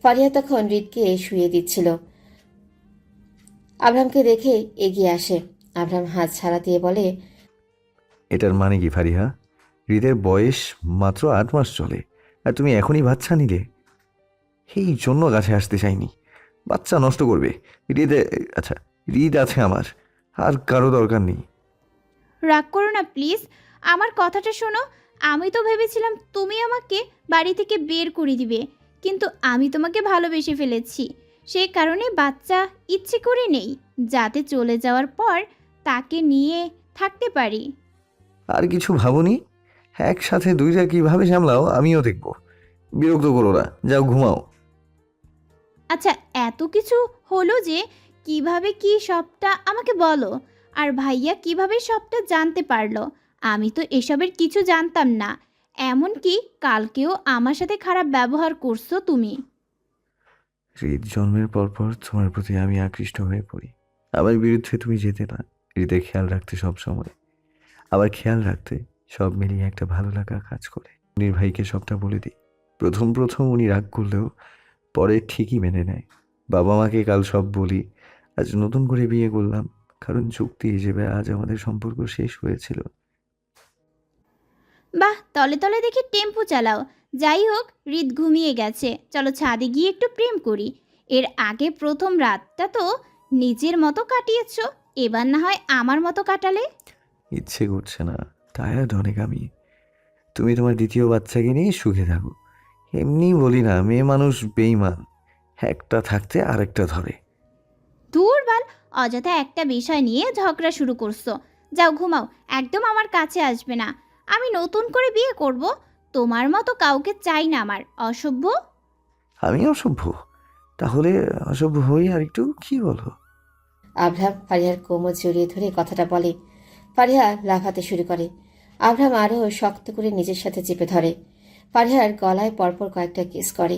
ফারিহা তখন হৃদকে শুয়ে দিচ্ছিল। আব্রাহামকে দেখে এগিয়ে আসে। আব্রাহাম হাত ছাড়া দিয়ে বলে, এটার মানে কি ফারিহা? হৃদের বয়স মাত্র 8 মাস চলে, আর তুমি এখনই বাচ্চা নিলে? এই জন্য কাছে আসতে চাইনি। বাচ্চা নষ্ট করবে। হৃদে, আচ্ছা, হৃদ আছে আমার, আর কারো দরকার নেই। রাগ করো না প্লিজ, আমার কথাটা শোনো। আমি তো ভেবেছিলাম তুমি আমাকে বাড়ি থেকে বের করে দিবে, কিন্তু আমি তোমাকে ভালোবেসে ফেলেছি। সেই কারণে বাচ্চা ইচ্ছে করে নেই, যাতে চলে যাওয়ার পর তাকে নিয়ে থাকতে পারি। আর কিছু ভাবনি? একসাথে দুইটা কিভাবে সামলাও আমিও দেখব। বিরক্ত করো না, যাও ঘুমাও। আচ্ছা, এত কিছু হলো যে কিভাবে কি সবটা আমাকে বলো। আর ভাইয়া কিভাবে সবটা জানতে পারলো? আমি তো এসবের কিছু জানতাম না। এমনকি কালকেও আমার সাথে খারাপ ব্যবহার করছো তুমি। হৃদ জন্মের পর তোমার প্রতি আমি আকৃষ্ট হয়ে পড়ি। আমার বিরুদ্ধে তুমি যেতে না, হৃদের খেয়াল রাখতে সব সময়। আবার খেয়াল রাখতে সব মিলিয়ে একটা ভালো লাগা কাজ করে। উনির ভাইকে সবটা বলে দিই। প্রথম উনি রাগ করলেও পরে ঠিকই মেনে নেয়। বাবা মাকে কাল সব বলি। আজ নতুন করে বিয়ে করলাম, কারণ চুক্তি হিসেবে আজ আমাদের সম্পর্ক শেষ হয়েছিল। বাহ, তলে তলে দেখি টেম্পো চালাও। যাই হোক, হৃদ ঘুমিয়ে গেছে, চলো ছাদে গিয়ে একটু প্রেম করি। এর আগে প্রথম রাতটা তো নিজের মতো কাটিয়েছো, এবার না হয় আমার মতো কাটালে। ইচ্ছে করছে না, টায়ার্ড অনেক আমি। তুমি তোমার দ্বিতীয় বাচ্চাকে নিয়ে সুখে থাকো। এমনি বলি না, মেয়ে মানুষ বেইমান, একটা থাকতে আরেকটা ধরে। দূর বাল, অযথা একটা বিষয় নিয়ে ঝগড়া শুরু করছো। যাও ঘুমাও, একদম আমার কাছে আসবে না। আমি নতুন করে বিয়ে করব, তোমার মতো কাউকে চাই না আমার, অসভ্য। আমি অসভ্য? তাহলে অসভ্য হই আর একটু, কি বলো? আব্রাহাম ফারিহার কোমর জড়িয়ে ধরে কথাটা বলে। ফারিহা লাফাতে শুরু করে। আব্রাহাম আরও শক্ত করে নিজের সাথে চেপে ধরে। ফারিহার গলায় পরপর কয়েকটা কিস করে।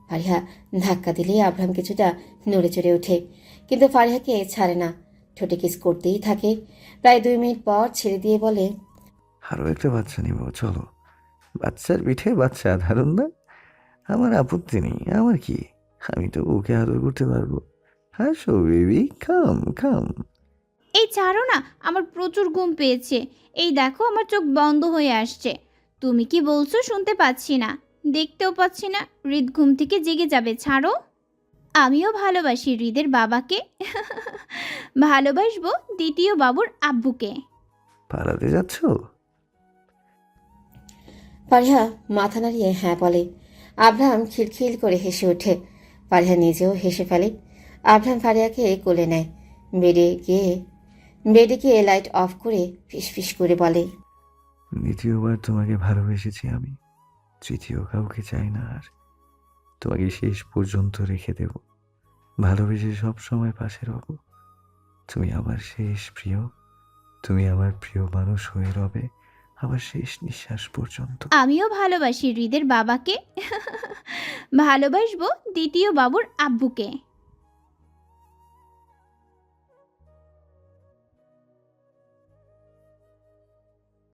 ফারিহা ধাক্কা দিলে আব্রাহাম কিছুটা নড়ে চড়ে ওঠে, কিন্তু ফারিহাকে ছাড়ে না, ঠোঁটে কিস করতেই থাকে। প্রায় 2 মিনিট পর ছেড়ে দিয়ে বলে, আরও একটা বাচ্চা নিব, চলো। বাচ্চার পিঠে বাচ্চা, ধারণ না? আমার আপত্তি নেই, আমার কি, আমি তো ওকে আদর করতে পারবো। হাসো বেবি, কাম কাম। এই ছাড়ো না, আমার প্রচুর ঘুম পেয়েছে। এই দেখো আমার চোখ বন্ধ হয়ে আসছে। তুমি কি বলছো শুনতে পাচ্ছি না, দেখতেও পাচ্ছি না। হৃদ ঘুম থেকে জেগে যাবে, ছাড়ো। আমিও ভালোবাসি হৃদের বাবাকে, ভালোবাসবো দ্বিতীয় বাবুর আব্বুকে। পালাতে যাচ্ছ? ফারিহা মাথা নাড়িয়ে হ্যাঁ বলে। আব্রাহাম খিলখিল করে হেসে ওঠে। ফারিহা নিজেও হেসে ফেলে। আব্রাহাম ফারিহাকে কোলে নেয়। বেডে গিয়ে লাইট অফ করে ফিসফিস করে বলে, দ্বিতীয়বার তোমাকে ভালোবেসেছি আমি, তৃতীয় কাউকে চাই না আর। তোমাকে শেষ পর্যন্ত রেখে দেব, ভালোবেসে সব সময় পাশে রব। তুমি আমার শেষ প্রিয়, তুমি আমার প্রিয় মানুষ হয়ে রবে আমার শেষ নিঃশ্বাস পর্যন্ত। আমিও ভালোবাসি হৃদের বাবাকে, ভালোবাসবো দ্বিতীয় বাবুর আব্বুকে।